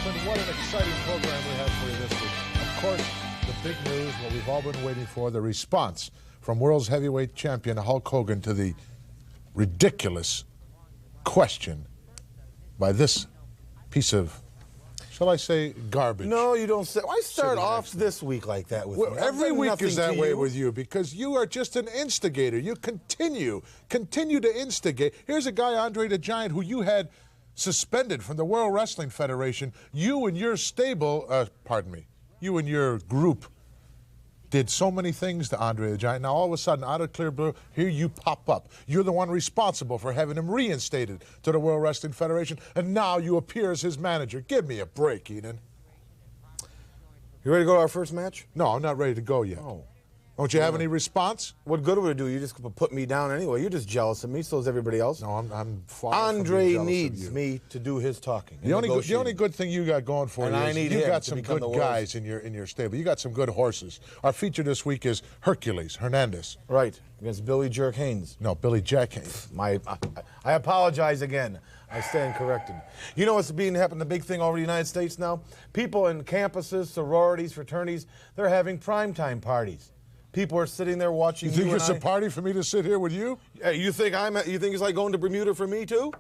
gentlemen, what an exciting program we have for you this week. Of course, the big news, what we've all been waiting for, the response from world's heavyweight champion Hulk Hogan to the ridiculous question by this piece of, shall I say, garbage. No, you don't say. Why start off this week like that with me? Every week is that way with you because you are just an instigator. You continue to instigate. Here's a guy, Andre the Giant, who you had suspended from the World Wrestling Federation. You and your stable, you and your group did so many things to Andre the Giant. Now, all of a sudden, out of clear blue, here you pop up. You're the one responsible for having him reinstated to the World Wrestling Federation, and now you appear as his manager. Give me a break, Eden. You ready to go to our first match? No, I'm not ready to go yet. Oh. Don't you have any response? What good would it do? You just put me down anyway. You're just jealous of me, so is everybody else. No, I'm far Andre from being jealous needs of you. me to do his talking. The only good thing you got going for And you I is need you him got to some become good the guys in your stable. You got some good horses. Our feature this week is Hercules Hernandez. Right, against Billy Jerk Haynes. No, Billy Jack Haynes. I apologize again. I stand corrected. You know what's happening, the big thing all over the United States now? People in campuses, sororities, fraternities, they're having primetime parties. People are sitting there watching you think it's a party for me to sit here with you? You think it's like going to Bermuda for me too?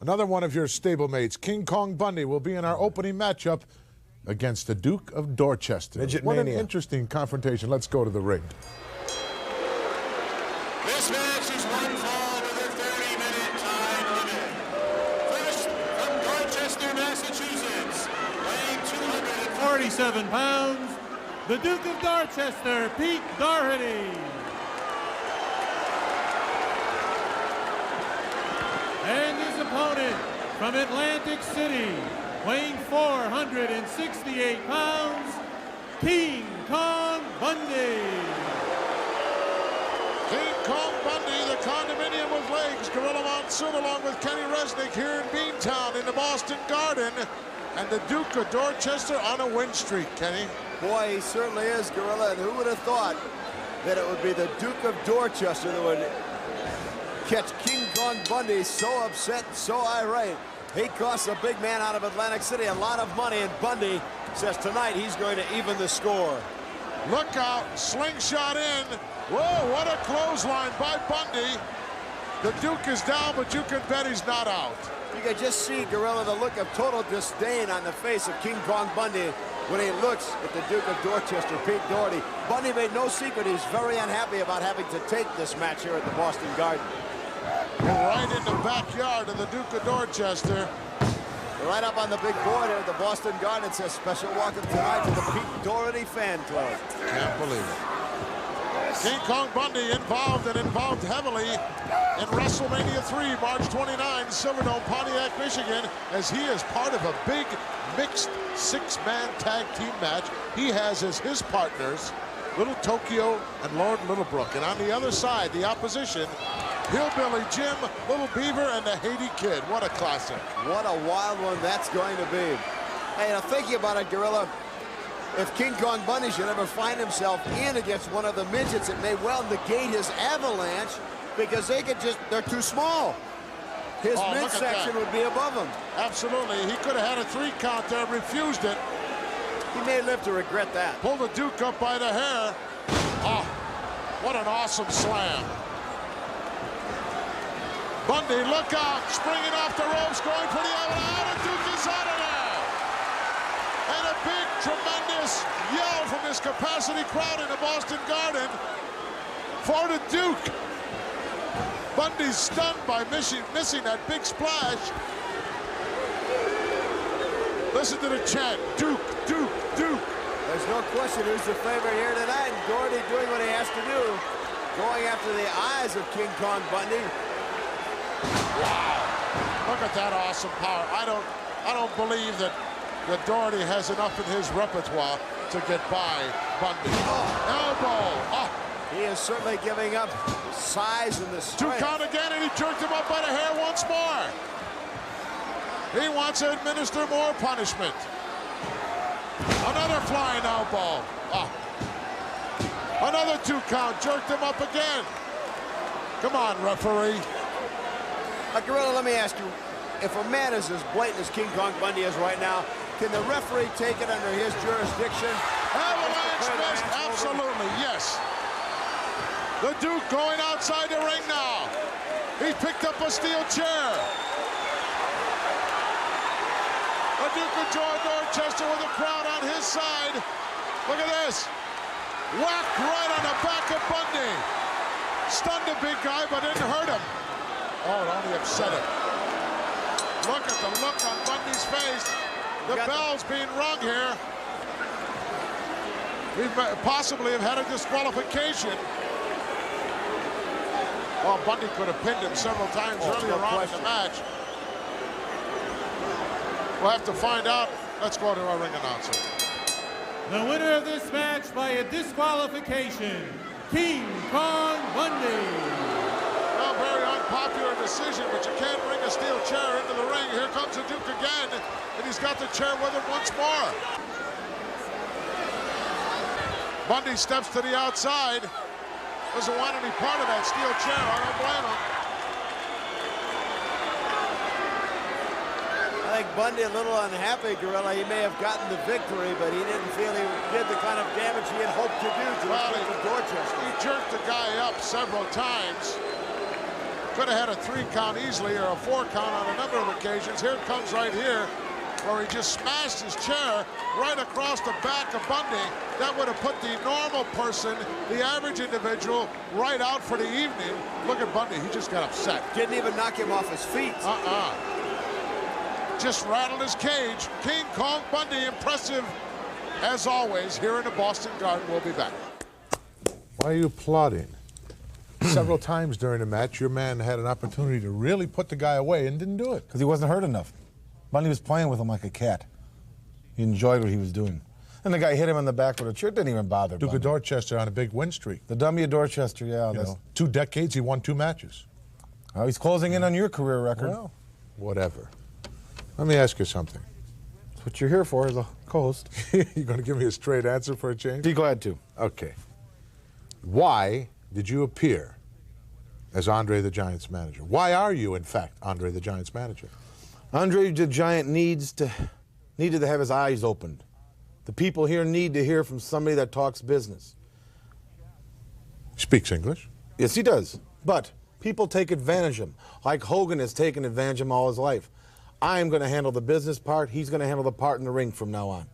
Another one of your stablemates, King Kong Bundy, will be in our opening matchup against the Duke of Dorchester. Midget What Mania. an interesting confrontation. Let's go to the ring. This match is one fall with a 30-minute time limit. First, from Dorchester, Massachusetts, weighing 247 pounds, the Duke of Dorchester, Pete Doherty. And his opponent from Atlantic City, weighing 468 pounds, King Kong Bundy. King Kong Bundy, the condominium with legs, Gorilla Monsoon along with Kenny Resnick here in Beantown in the Boston Garden. And the Duke of Dorchester on a win streak, Kenny. Boy, he certainly is, Gorilla, and who would have thought that it would be the Duke of Dorchester that would catch King Kong Bundy so upset, so irate. He cost a big man out of Atlantic City a lot of money, and Bundy says tonight he's going to even the score. Look out, slingshot in. Whoa, what a clothesline by Bundy. The Duke is down, but you can bet he's not out. You can just see, Gorilla, the look of total disdain on the face of King Kong Bundy when he looks at the Duke of Dorchester, Pete Doherty. Bundy made no secret he's very unhappy about having to take this match here at the Boston Garden. Right in the backyard of the Duke of Dorchester. Right up on the big board here at the Boston Garden, it says special welcome tonight to the Pete Doherty fan club. Can't believe it. King Kong Bundy involved heavily in WrestleMania 3, March 29, Silverdome, Pontiac, Michigan, as he is part of a big mixed six-man tag team match. He has as his partners Little Tokyo and Lord Littlebrook. And on the other side, the opposition, Hillbilly Jim, Little Beaver, and the Haiti Kid. What a classic. What a wild one that's going to be. Hey, now thinking about it, Gorilla, if King Kong Bundy should ever find himself in against one of the midgets, it may well negate his avalanche because they're too small. His midsection would be above him. Absolutely. He could have had a 3 count there, refused it. He may live to regret that. Pulled the Duke up by the hair. Oh, what an awesome slam. Bundy, look out, springing off the ropes, going for the out, and Duke is out of there. And a big, tremendous yell from this capacity crowd in the Boston Garden for the Duke. Bundy's stunned by missing that big splash. Listen to the chant, Duke, Duke, Duke. There's no question who's the favorite here tonight, and Doherty doing what he has to do, going after the eyes of King Kong Bundy. Wow, look at that awesome power. I don't believe that Doherty has enough in his repertoire to get by Bundy. Elbow. Oh. He is certainly giving up size and the strength. 2 count again, and he jerked him up by the hair once more. He wants to administer more punishment. Another flying elbow. Oh. Another 2 count, jerked him up again. Come on, referee. Gorilla, let me ask you, if a man is as blatant as King Kong Bundy is right now, Can the referee take it under his jurisdiction? Avalanche missed, absolutely, yes. The Duke going outside the ring now. He picked up a steel chair. The Duke of Dorchester with the crowd on his side. Look at this. Whacked right on the back of Bundy. Stunned the big guy, but didn't hurt him. Oh, it only upset him. Look at the look on Bundy's face. The bell's being rung here. We possibly have had a disqualification. Well, Bundy could have pinned him several times earlier on in the match. We'll have to find out. Let's go to our ring announcer. The winner of this match by a disqualification, King Kong Bundy. Well, very unpopular decision, but you can't bring a steel chair into the ring. Here comes the Duke again, and he's got the chair with him once more. Bundy steps to the outside. Doesn't want any part of that steel chair. I don't blame him. I think Bundy a little unhappy, Gorilla. He may have gotten the victory, but he didn't feel he did the kind of damage he had hoped to do to the Duke of Dorchester. He jerked the guy up several times. Could have had a 3 count easily or a 4 count on a number of occasions. Here it comes right here, where he just smashed his chair right across the back of Bundy. That would have put the normal person, the average individual, right out for the evening. Look at Bundy, he just got upset. Didn't even knock him off his feet. Just rattled his cage. King Kong Bundy, impressive as always here in the Boston Garden. We'll be back. Why are you applauding? Several times during the match, your man had an opportunity to really put the guy away and didn't do it. Because he wasn't hurt enough. Bundy was playing with him like a cat. He enjoyed what he was doing. And the guy hit him in the back with a chair. It didn't even bother Duke Bundy. of Dorchester on a big win streak. The dummy of Dorchester, yeah. You know, 2 decades, he won 2 matches. Oh, he's closing in on your career record. Well, whatever. Let me ask you something. That's what you're here for as a co-host. You going to give me a straight answer for a change? Be glad to. Okay. Why did you appear as Andre the Giant's manager? Why are you, in fact, Andre the Giant's manager? Andre the Giant needed to have his eyes opened. The people here need to hear from somebody that talks business. Speaks English? Yes, he does. But people take advantage of him, like Hogan has taken advantage of him all his life. I'm going to handle the business part. He's going to handle the part in the ring from now on.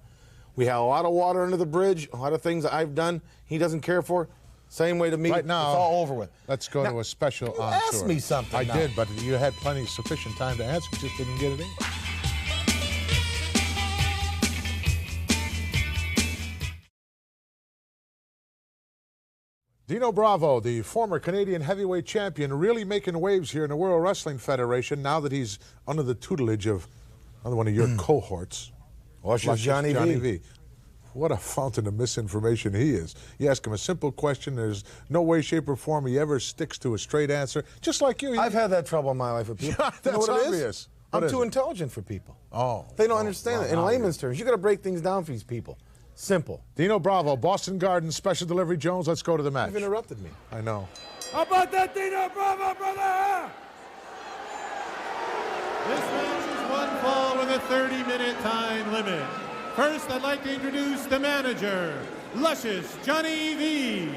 We have a lot of water under the bridge, a lot of things that I've done he doesn't care for. Same way to me. Right now, it's all over with. Let's go to a special on tour. Ask me something. I now. did, but you had sufficient time to answer. Just didn't get it in. Dino Bravo, the former Canadian heavyweight champion, really making waves here in the World Wrestling Federation now that he's under the tutelage of another one of your cohorts. Luscious Johnny V. What a fountain of misinformation he is. You ask him a simple question, there's no way, shape, or form he ever sticks to a straight answer, just like you. I've had that trouble in my life with people. That's you know what obvious. It is? What I'm is too it? intelligent for people. Oh. They don't understand it. In layman's terms, you got to break things down for these people. Simple. Dino Bravo, Boston Garden, Special Delivery Jones. Let's go to the match. You've interrupted me. I know. How about that, Dino Bravo, brother? This match is one fall with a 30-minute time limit. First, I'd like to introduce the manager, Luscious Johnny V.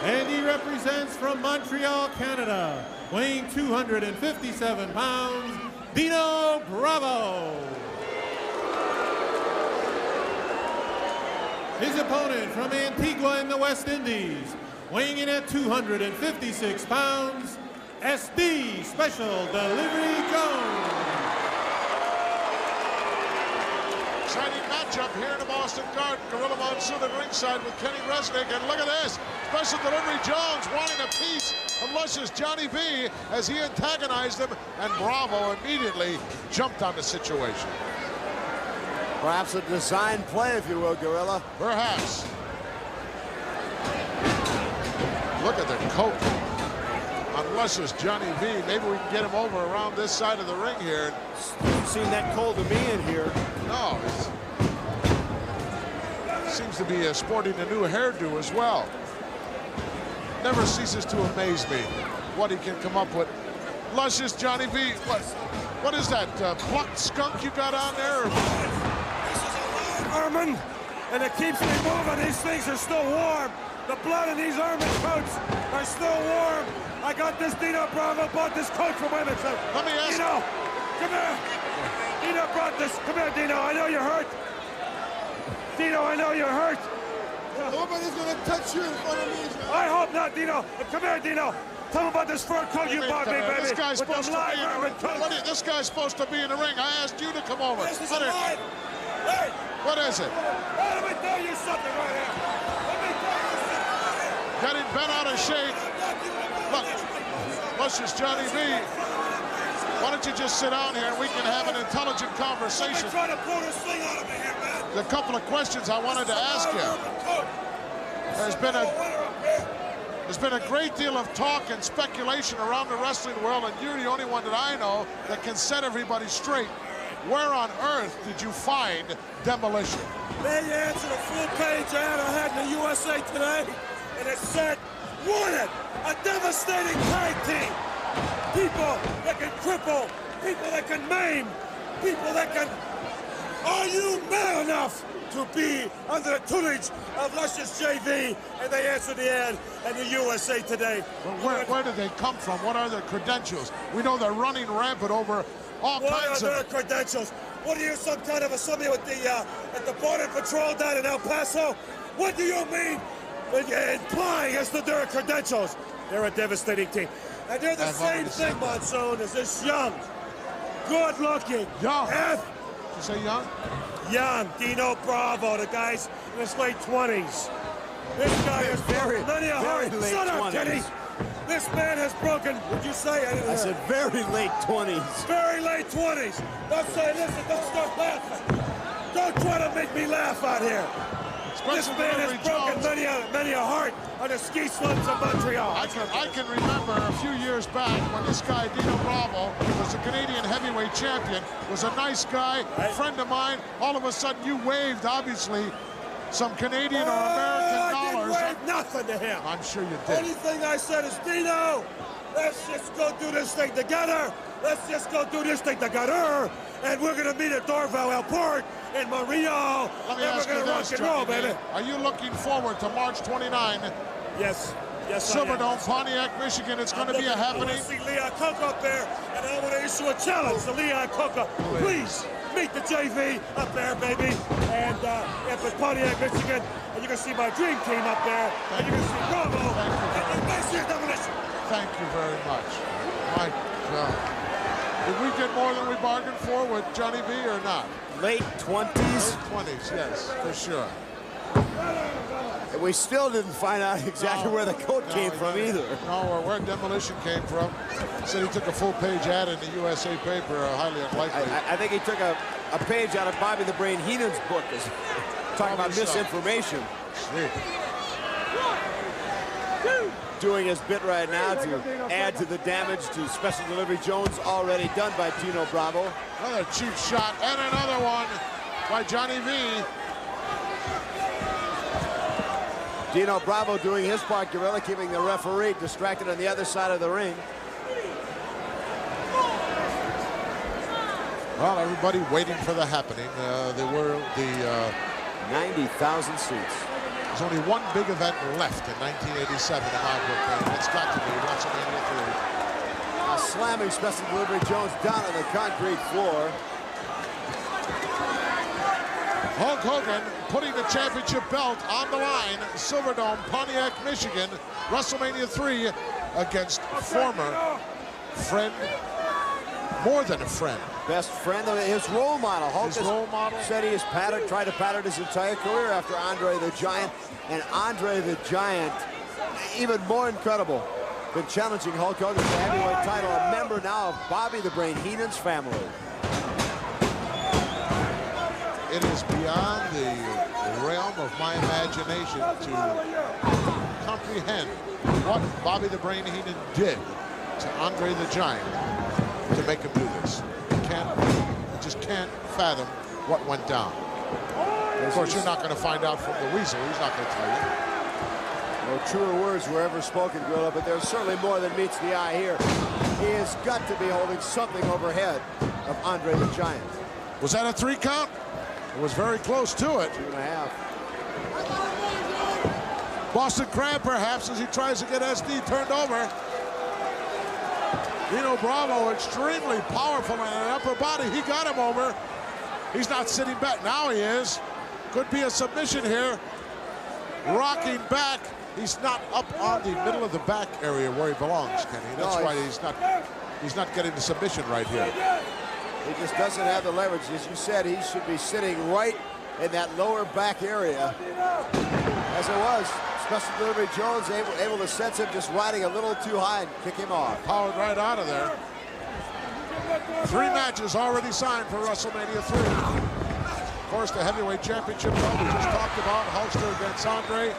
And he represents from Montreal, Canada, weighing 257 pounds, Dino Bravo. His opponent from Antigua in the West Indies, weighing in at 256 pounds, SD Special Delivery Jones. Exciting matchup here in the Boston Garden. Gorilla Monsoon at ringside with Kenny Resnick. And look at this. Special Delivery Jones wanting a piece of Luscious Johnny V as he antagonized him. And Bravo immediately jumped on the situation. Perhaps a design play, if you will, Gorilla. Perhaps. Look at the coat on Luscious Johnny V. Maybe we can get him over around this side of the ring here. Seen that cold to me in here. No, seems to be sporting a new hairdo as well. Never ceases to amaze me what he can come up with Luscious Johnny B. What is that? Plucked skunk you got on there? This is a live ermine, and it keeps me moving. These things are still warm. The blood in these ermine coats are still warm. I got this Dino Bravo, bought this coat from women. So let me ask Dino, come here. Dino brought this. Come here, Dino. I know you're hurt. Dino, I know you're hurt. Nobody's gonna touch you in front of me, man. I hope not, Dino. Come here, Dino. Tell me about this fur coat you bought me, baby. This guy's supposed to be in the ring. This guy's supposed to be in the ring. I asked you to come over. This is alive. Hey. What is it? Hey, let me tell you something right here. Let me tell you something. Got him bent out of shape. Look, Luscious Johnny B. Why don't you just sit down here and we can have an intelligent conversation? Trying to pull this thing out of me here, man. There's a couple of questions I wanted to ask you. There's been a great deal of talk and speculation around the wrestling world, and you're the only one that I know that can set everybody straight. Where on earth did you find Demolition? Man, you answered a full-page ad I had in the USA Today, and it said, wanted, a devastating tag team. People that can cripple, people that can maim, people that can... Are you man enough to be under the tutelage of Luscious JV? And they answered the ad in the USA Today. Well, where did they come from? What are their credentials? We know they're running rampant over all kinds of... What are their credentials? What are you, some kind of somebody with the at the Border Patrol down in El Paso? What do you mean when you're implying as to their credentials? They're a devastating team. And they're the same thing, Monsoon, as this young, good-looking... Young? Did you say young? Young, Dino Bravo, the guy's in his late 20s. This guy is very, many a heart. Shut up, Kenny. This man has broken, what'd you say? I said very late 20s. Very late 20s. Don't say, listen, don't start laughing. Don't try to make me laugh out here. This man has broken many a heart on the ski slopes of Montreal. I can remember a few years back when this guy, Dino Bravo, was a Canadian heavyweight champion, was a nice guy, friend of mine. All of a sudden, you waved, obviously, some Canadian or American dollars. I didn't wave nothing to him. I'm sure you did. Only thing I said is, Dino, let's just go do this thing together. Let's just go do this thing together. And we're going to meet at Dorval Airport in Montreal. And we're going to rock and roll, baby. Are you looking forward to March 29? Yes. Yes, Silverdome, Pontiac, Michigan. It's going to be a happening. I want to see Leon Koko up there, and I want to issue a challenge to Leon Koko. Please meet the JV up there, baby. And if it's Pontiac, Michigan, and you can see my dream team up there, and you can see Bravo, and Basic Demolition. Thank you very much. My God. Did we get more than we bargained for with Johnny B or not? Late 20s? Late 20s, yes, for sure. And we still didn't find out exactly where the coat came from either. No, or where Demolition came from. He said he took a full-page ad in the USA paper, highly unlikely. I think he took a page out of Bobby the Brain Heenan's book, talking about misinformation. Doing his bit right now to add to the damage to Special Delivery Jones already done by Dino Bravo. Another cheap shot and another one by Johnny V. Dino Bravo doing his part, Gorilla, keeping the referee distracted on the other side of the ring. Well, everybody waiting for the happening. 90,000 seats. There's only one big event left in 1987 in my book, and it's got to be WrestleMania 3. Slamming Special Delivery Jones down on the concrete floor. Hulk Hogan putting the championship belt on the line. Silverdome, Pontiac, Michigan. WrestleMania 3 against former friend, more than a friend. Best friend of his role model. Hulk said he has tried to pattern his entire career after Andre the Giant. And Andre the Giant, even more incredible, been challenging Hulk Hogan for the heavyweight title. A member now of Bobby the Brain Heenan's family. It is beyond the realm of my imagination to comprehend what Bobby the Brain Heenan did to Andre the Giant to make him do this. Just can't fathom what went down. Of course, you're not going to find out from the Weasel. He's not going to tell you. No truer words were ever spoken, Gorilla, but there's certainly more than meets the eye here. He has got to be holding something overhead of Andre the Giant. Was that a 3 count? It was very close to it. 2.5. Boston Crab, perhaps, as he tries to get SD turned over. Dino Bravo, extremely powerful in an upper body. He got him over. He's not sitting back. Now he is. Could be a submission here. Rocking back. He's not up on the middle of the back area where he belongs, Kenny. That's why he's not getting the submission right here. He just doesn't have the leverage. As you said, he should be sitting right in that lower back area. As it was, Special Delivery Jones able to sense him just riding a little too high and kick him off. Powered right out of there. 3 matches already signed for WrestleMania 3. Of course, the heavyweight championship belt we just talked about, Hulkster against Andre.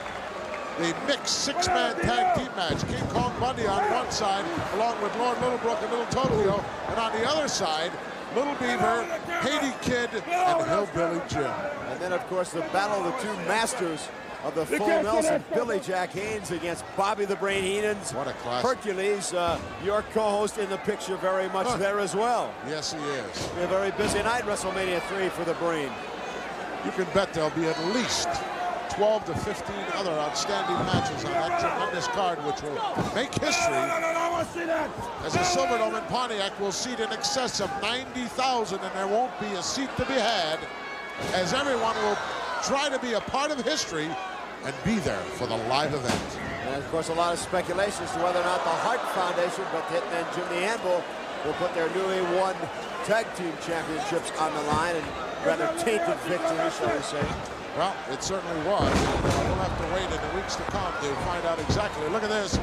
The mixed 6-man tag team match. King Kong Bundy on one side, along with Lord Littlebrook and Little Tokyo. And on the other side, Little Beaver, Haiti Kid, and Hillbilly Jim. And then, of course, the battle of the 2 masters of the full Nelson, Billy Jack Haynes against Bobby the Brain Heenan's. What a class. Hercules, your co-host, in the picture very much there as well. Yes, he is. A very busy night, WrestleMania 3 for the Brain. You can bet there'll be at least 12 to 15 other outstanding matches on that tremendous card, which will make history. As the Silverdome in Pontiac will seat in excess of 90,000, and there won't be a seat to be had, as everyone will try to be a part of history and be there for the live event. And of course, a lot of speculation as to whether or not the Hart Foundation, but Hitman Jim the Anvil, will put their newly won tag team championships on the line, and rather tainted victory, shall we say. Well, it certainly was. We'll have to wait in the weeks to come to find out exactly. Look at this.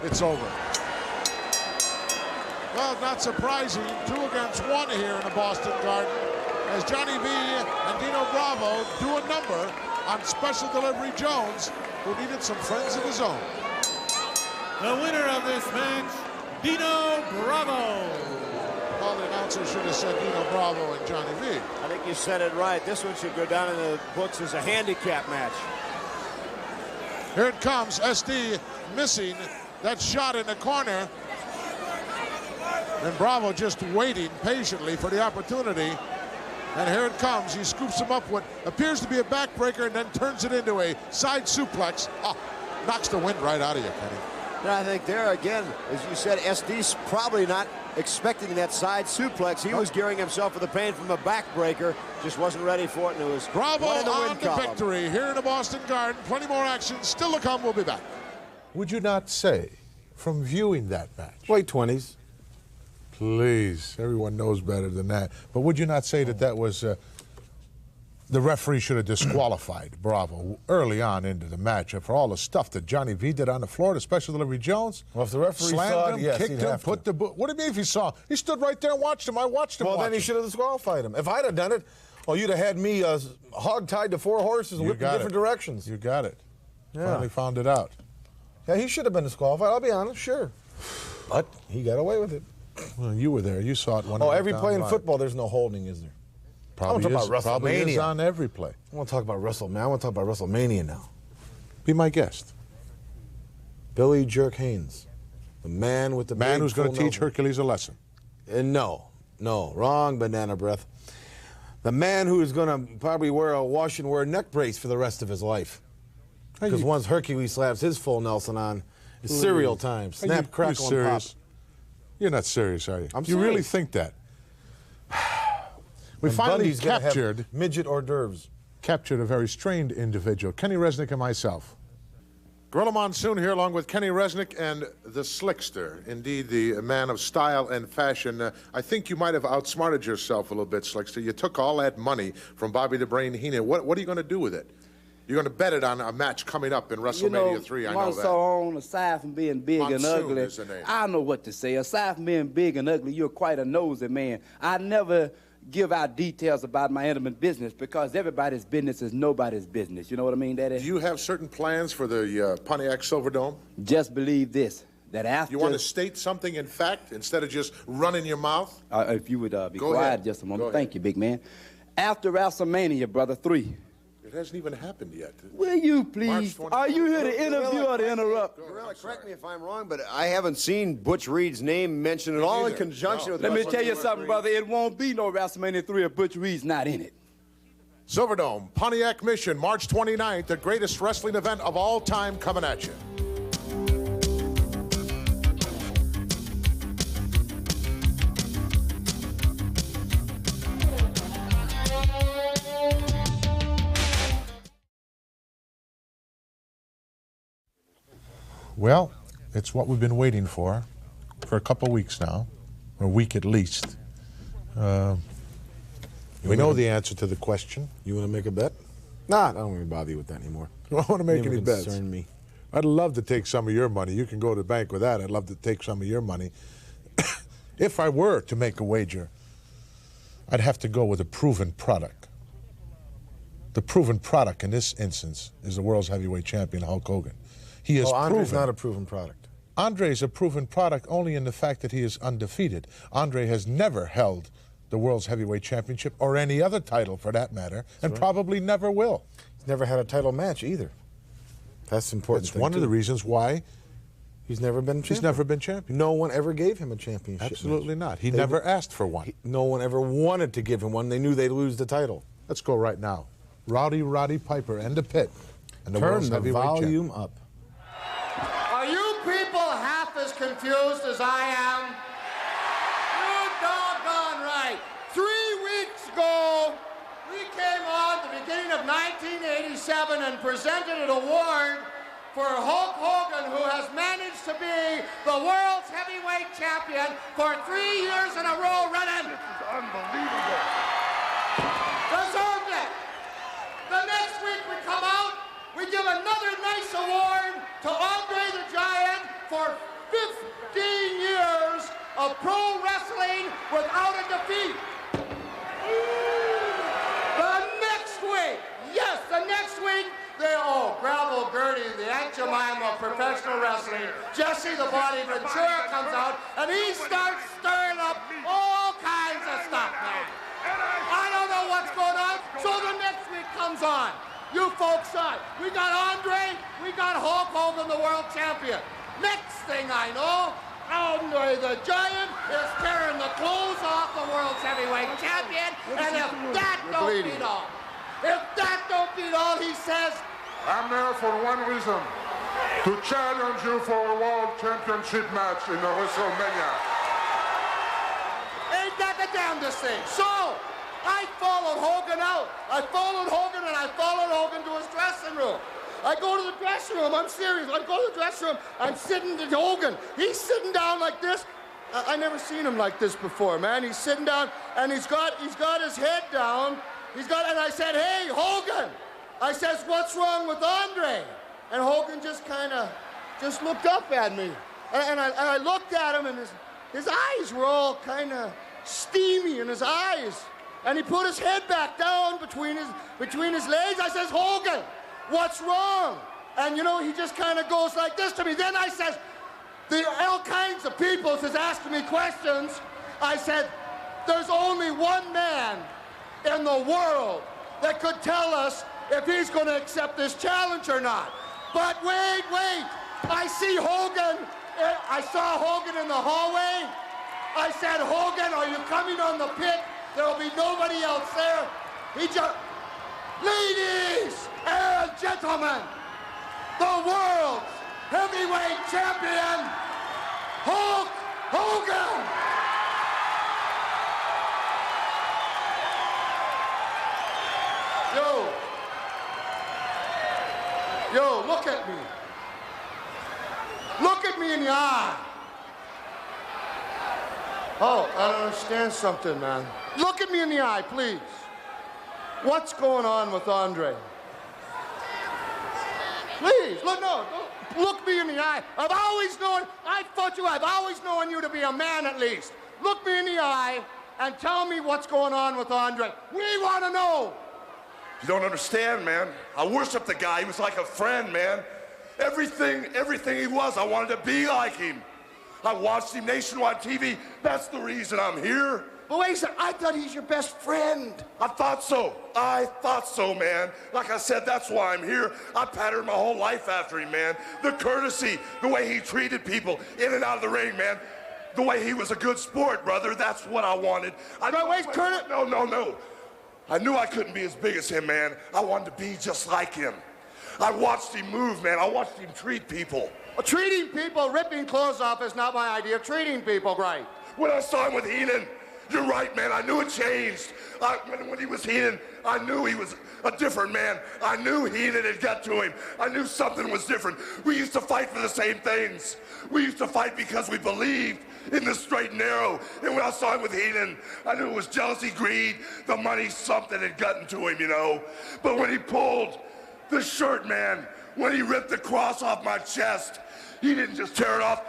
It's over. Well, not surprising. 2 against 1 here in the Boston Garden, as Johnny V and Dino Bravo do a number on Special Delivery Jones, who needed some friends of his own. The winner of this match, Dino Bravo. Well, the announcer should have said Dino Bravo and Johnny V. I think you said it right. This one should go down in the books as a handicap match. Here it comes. SD missing that shot in the corner. And Bravo just waiting patiently for the opportunity. And here it comes. He scoops him up what appears to be a backbreaker and then turns it into a side suplex. Knocks the wind right out of you, Kenny. And I think there again, as you said, SD's probably not expecting that side suplex. He was gearing himself for the pain from a backbreaker, just wasn't ready for it, and it was Bravo one in the win on the column. victory here in the Boston Garden. Plenty more action still to come. We'll be back. Would you not say, from viewing that match? Late 20s. Please, everyone knows better than that. But would you not say that that was the referee should have disqualified Bravo early on into the match for all the stuff that Johnny V did on the floor to Special Delivery Jones? Well, if the referee slammed saw him, it, yes, kicked he'd him, have put to. the boot. What do you mean if he saw? He stood right there and watched him. I watched him. Well, then he should have disqualified him. If I'd have done it, you'd have had me hog-tied to 4 horses and whipped in different directions. You got it. Yeah. Finally found it out. Yeah, he should have been disqualified, I'll be honest, sure. But he got away with it. Well, you were there. You saw it. Every play in football, there's no holding, is there? Probably I want to talk about WrestleMania. Probably is on every play. I want to talk about WrestleMania. I want to talk about WrestleMania now. Be my guest. Billy Jerk Haynes, the man with the man who's going to teach Nelson. Hercules a lesson. No, wrong banana breath. The man who is going to probably wear a wash and wear neck brace for the rest of his life. Because once Hercules slaps his full Nelson on, it's cereal time. Snap, crackle, and pop. You're not serious, are you? I'm You serious. really think that? We And finally Bundy's gonna have captured midget hors d'oeuvres. Captured a very strained individual, Kenny Resnick and myself. Gorilla Monsoon here along with Kenny Resnick and the Slickster. Indeed, the man of style and fashion. I think you might have outsmarted yourself a little bit, Slickster. You took all that money from Bobby the Brain Heenan. What are you going to do with it? You're going to bet it on a match coming up in WrestleMania 3, I know that. On, aside from being big Monsoon and ugly, is the name. I know what to say. Aside from being big and ugly, you're quite a nosy man. I never give out details about my intimate business because everybody's business is nobody's business. You know what I mean, Daddy? Do you have certain plans for the Pontiac Silverdome? Just believe this, that after... You want to state something in fact instead of just running your mouth? If you would be Go quiet ahead. just a moment. Go Thank you, big man. After WrestleMania, brother, 3, It hasn't even happened yet. Will you please? Are you here to interview or to interrupt? Gorilla, correct me if I'm wrong, but I haven't seen Butch Reed's name mentioned at all in conjunction with. Let me tell you something, brother. It won't be no WrestleMania 3 if Butch Reed's not in it. Silverdome, Pontiac, Michigan, March 29th, the greatest wrestling event of all time coming at you. Well, it's what we've been waiting for a couple weeks now, or a week at least. We know the answer to the question. You want to make a bet? Nah, I don't want to bother you with that anymore. I don't want to make any bets. Concern me. I'd love to take some of your money. You can go to the bank with that. I'd love to take some of your money. If I were to make a wager, I'd have to go with a proven product. The proven product in this instance is the world's heavyweight champion, Hulk Hogan. He is Andre's proven. not a proven product. Andre is a proven product only in the fact that he is undefeated. Andre has never held the world's heavyweight championship or any other title for that matter, and probably never will. He's never had a title match either. That's important. That's one of the reasons why he's never been champion. He's never been champion. No one ever gave him a championship. Absolutely match. not. He never asked for one. No one ever wanted to give him one. They knew they'd lose the title. Let's go right now. Rowdy Roddy Piper and the Pit. And the Turn world's the heavyweight volume champion. up. Are you people half as confused as I am? You're doggone right. 3 weeks ago, we came on at the beginning of 1987 and presented an award for Hulk Hogan, who has managed to be the world's heavyweight champion for 3 years in a row running. This is unbelievable. Deserved it. The next week we come out, we give another nice award to Andre the Giant for 15 years of pro wrestling without a defeat. The next week, yes, the next week, Gravel Gertie, the Aunt Jemima of professional wrestling, Jesse the Body Ventura comes out, and he starts stirring up all kinds of stuff, man. I don't know what's going on, so the next week comes on. You folks saw it. We got Andre, we got Hulk Hogan, the world champion. Next thing I know, Andre the Giant is tearing the clothes off the world's heavyweight champion, and if that don't beat all, he says, I'm there for one reason, to challenge you for a world championship match in the WrestleMania. Ain't that the damnedest thing? So, I followed Hogan out. I followed Hogan and I followed Hogan to his dressing room. I go to the dressing room, I'm serious. I go to the dressing room, I'm sitting to Hogan. He's sitting down like this. I never seen him like this before, man. He's sitting down and he's got his head down. And I said, hey, Hogan. I says, what's wrong with Andre? And Hogan just kind of looked up at me. And I looked at him and his eyes were all kind of steamy in his eyes. And he put his head back down between his legs. I says, Hogan, what's wrong? And you know, he just kind of goes like this to me. Then I says, there are all kinds of people is asking me questions. I said, there's only one man in the world that could tell us if he's going to accept this challenge or not. But wait, I see Hogan. I saw Hogan in the hallway. I said, Hogan, are you coming on the pit? There'll be nobody else there. Ladies and gentlemen, the world's heavyweight champion, Hulk Hogan. Yo, look at me. Look at me in the eye. Oh, I don't understand something, man. Look at me in the eye, please. What's going on with Andre? Please, look me in the eye. I've always known you to be a man at least. Look me in the eye and tell me what's going on with Andre. We want to know. You don't understand, man. I worshiped the guy. He was like a friend, man. Everything he was, I wanted to be like him. I watched him nationwide TV. That's the reason I'm here. But wait a second, I thought he's your best friend. I thought so. I thought so, man. Like I said, that's why I'm here. I patterned my whole life after him, man. The courtesy, the way he treated people in and out of the ring, man. The way he was a good sport, brother. That's what I wanted. No. I knew I couldn't be as big as him, man. I wanted to be just like him. I watched him move, man. I watched him treat people. Well, treating people, ripping clothes off is not my idea of treating people right. When I saw him with Heenan, you're right, man. I knew it changed. When he was Heenan, I knew he was a different man. I knew Heenan had got to him. I knew something was different. We used to fight for the same things. We used to fight because we believed in the straight and narrow. And when I saw him with Heenan, I knew it was jealousy, greed, the money, something had gotten to him, you know. But when he pulled the shirt, man, when he ripped the cross off my chest, he didn't just tear it off.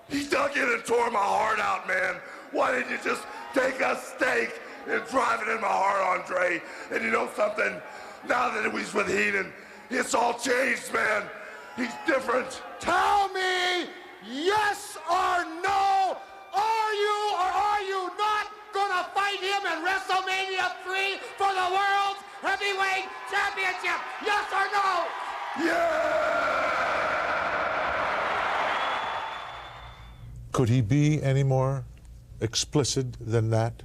He dug in and tore my heart out, man. Why didn't you just take a stake and drive it in my heart, Andre? And you know something? Now that he's with Heenan, it's all changed, man. He's different. Tell me yes or no. Are you or are you not gonna fight him in WrestleMania 3 for the World Heavyweight Championship? Yes or no? Yeah! Could he be any more explicit than that?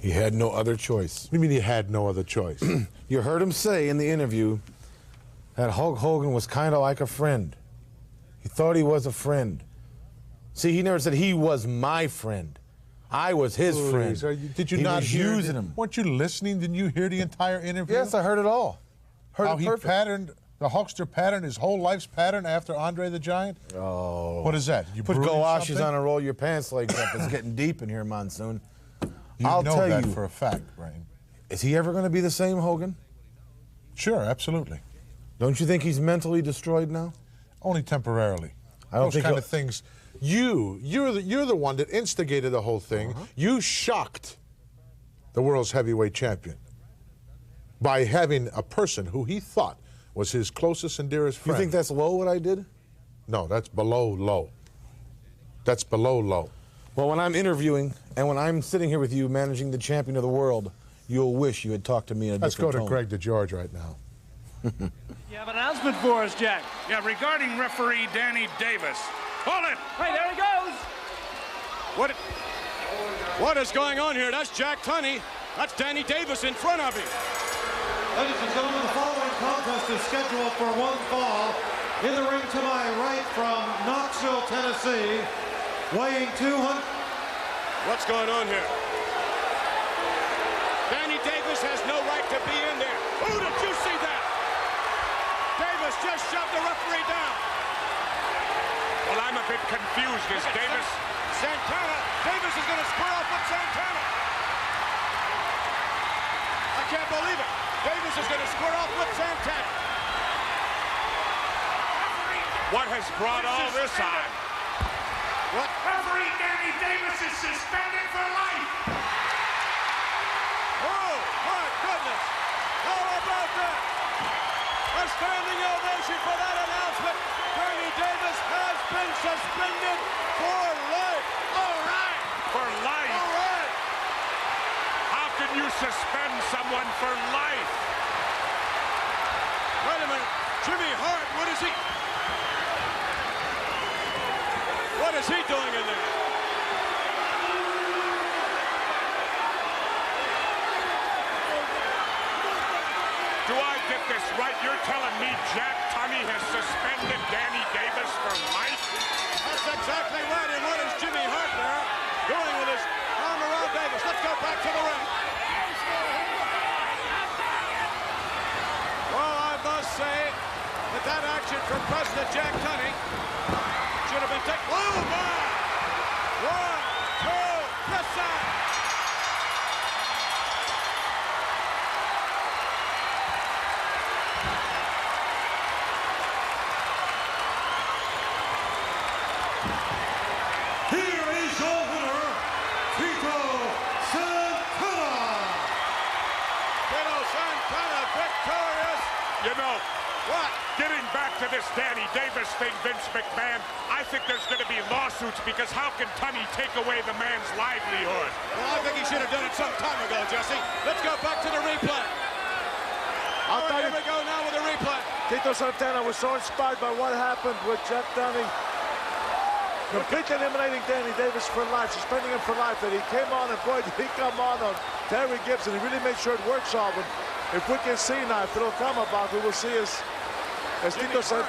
He had no other choice. What do you mean he had no other choice? You heard him say in the interview that Hulk Hogan was kind of like a friend. He thought he was a friend. See, he never said he was my friend. I was his friend. Did you he not was hear using him? Weren't you listening? Didn't you hear the entire interview? Yes, I heard it all. Heard How it he perfect. patterned, the Hulkster patterned his whole life's pattern after Andre the Giant? Oh. What is that? You Put brewing galoshes something? on and roll your pants legs up. It's getting deep in here, Monsoon. I'll know tell that you for a fact, Brain. Is he ever going to be the same Hogan? Sure, absolutely. Don't you think he's mentally destroyed now? Only temporarily. I don't Those think kind he'll- of things. You're the one that instigated the whole thing. You shocked the world's heavyweight champion by having a person who he thought was his closest and dearest friend. You think that's low what I did? No, that's below low. That's below low. Well, when I'm interviewing and when I'm sitting here with you managing the champion of the world, you'll wish you had talked to me in a Let's go different to tone. Greg DeGeorge right now. You have an announcement for us, Jack. Yeah, regarding referee Danny Davis. Hold it! Hey, there he goes. What is going on here? That's Jack Tunney. That's Danny Davis in front of him. Ladies and gentlemen, the following contest is scheduled for one fall. In the ring to my right from Knoxville, Tennessee, weighing 200. What's going on here? Danny Davis has no right to be in there. Oh, did you see that? Davis just shoved the referee down. Well, I'm a bit confused. Is Davis? Santana. Davis is going to square off with Santana. I can't believe it. Davis is going to square off with Santana. What has brought all this on? What? Referee Danny Davis is suspended for life. Oh, my goodness. How about that? A standing ovation for that announcement. Danny Davis has been suspended for life. All right. For life? All right. How can you suspend someone for life? Wait a minute. Jimmy Hart, what is he? What is he doing in there? Do I get this right? You're telling me Jack Tunney has suspended Danny Davis for life? That's exactly right. And what is Jimmy Hart there doing with his arm around Davis? Let's go back to the ring. Well, I must say that action from President Jack Tunney should have been taken. Oh, my! 1, 2, yes, sir! Here is your winner, Tito Santana. Tito Santana victorious. You know, What? Getting back to this Danny Davis thing, Vince McMahon, I think there's going to be lawsuits because how can Tunney take away the man's livelihood? Well, I think he should have done it some time ago, Jesse. Let's go back to the replay. Here we go now with the replay. Tito Santana was so inspired by what happened with Jack Tunney completely eliminating Danny Davis for life, suspending him for life, that he came on and boy, did he come on Terry Gibbs, and he really made sure it works all. But if we can see now, if it'll come about, we will see as Tito said.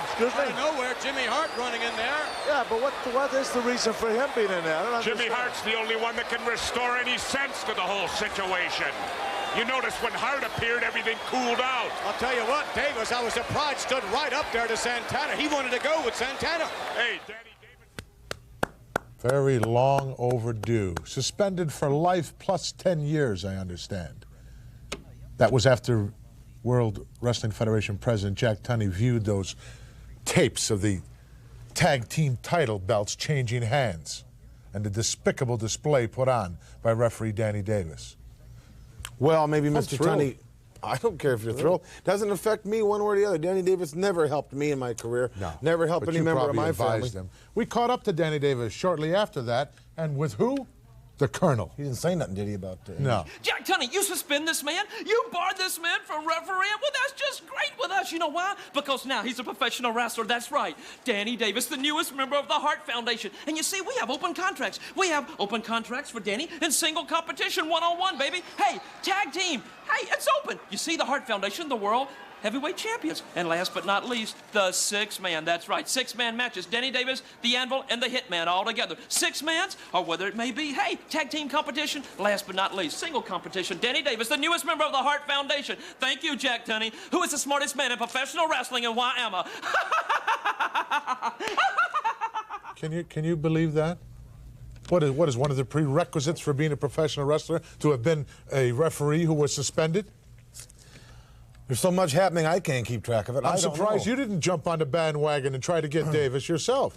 Excuse me? Out of nowhere, Jimmy Hart running in there. Yeah, but what is the reason for him being in there? Jimmy Hart's the only one that can restore any sense to the whole situation. You notice when Hart appeared, everything cooled out. I'll tell you what, Davis, I was surprised, stood right up there to Santana. He wanted to go with Santana. Hey, Danny Davis. Very long overdue. Suspended for life plus 10 years, I understand. That was after World Wrestling Federation President Jack Tunney viewed those tapes of the tag team title belts changing hands and the despicable display put on by referee Danny Davis. Well, maybe I'm Mr. thrilled. Tunney, I don't care if you're thrilled. Doesn't affect me one way or the other. Danny Davis never helped me in my career. No. Never helped But any you member of probably my family. advised him. We caught up to Danny Davis shortly after that, and with who? The Colonel. He didn't say nothing, did he, about No. Jack Tunney, you suspend this man? You barred this man from refereeing? Well, that's just great with us. You know why? Because now he's a professional wrestler. That's right. Danny Davis, the newest member of the Hart Foundation. And you see, we have open contracts. We have open contracts for Danny in single competition, one-on-one, baby. Hey, tag team. Hey, it's open. You see, the Hart Foundation, the world heavyweight champions. And last but not least, the six-man. That's right, six-man matches. Danny Davis, the Anvil, and the Hitman all together. Six mans, or whether it may be, hey, tag team competition. Last but not least, single competition. Danny Davis, the newest member of the Hart Foundation. Thank you, Jack Tunney, who is the smartest man in professional wrestling, and why am I? Can you believe that? What is one of the prerequisites for being a professional wrestler to have been a referee who was suspended? There's so much happening, I can't keep track of it. I'm surprised you didn't jump on the bandwagon and try to get Davis yourself.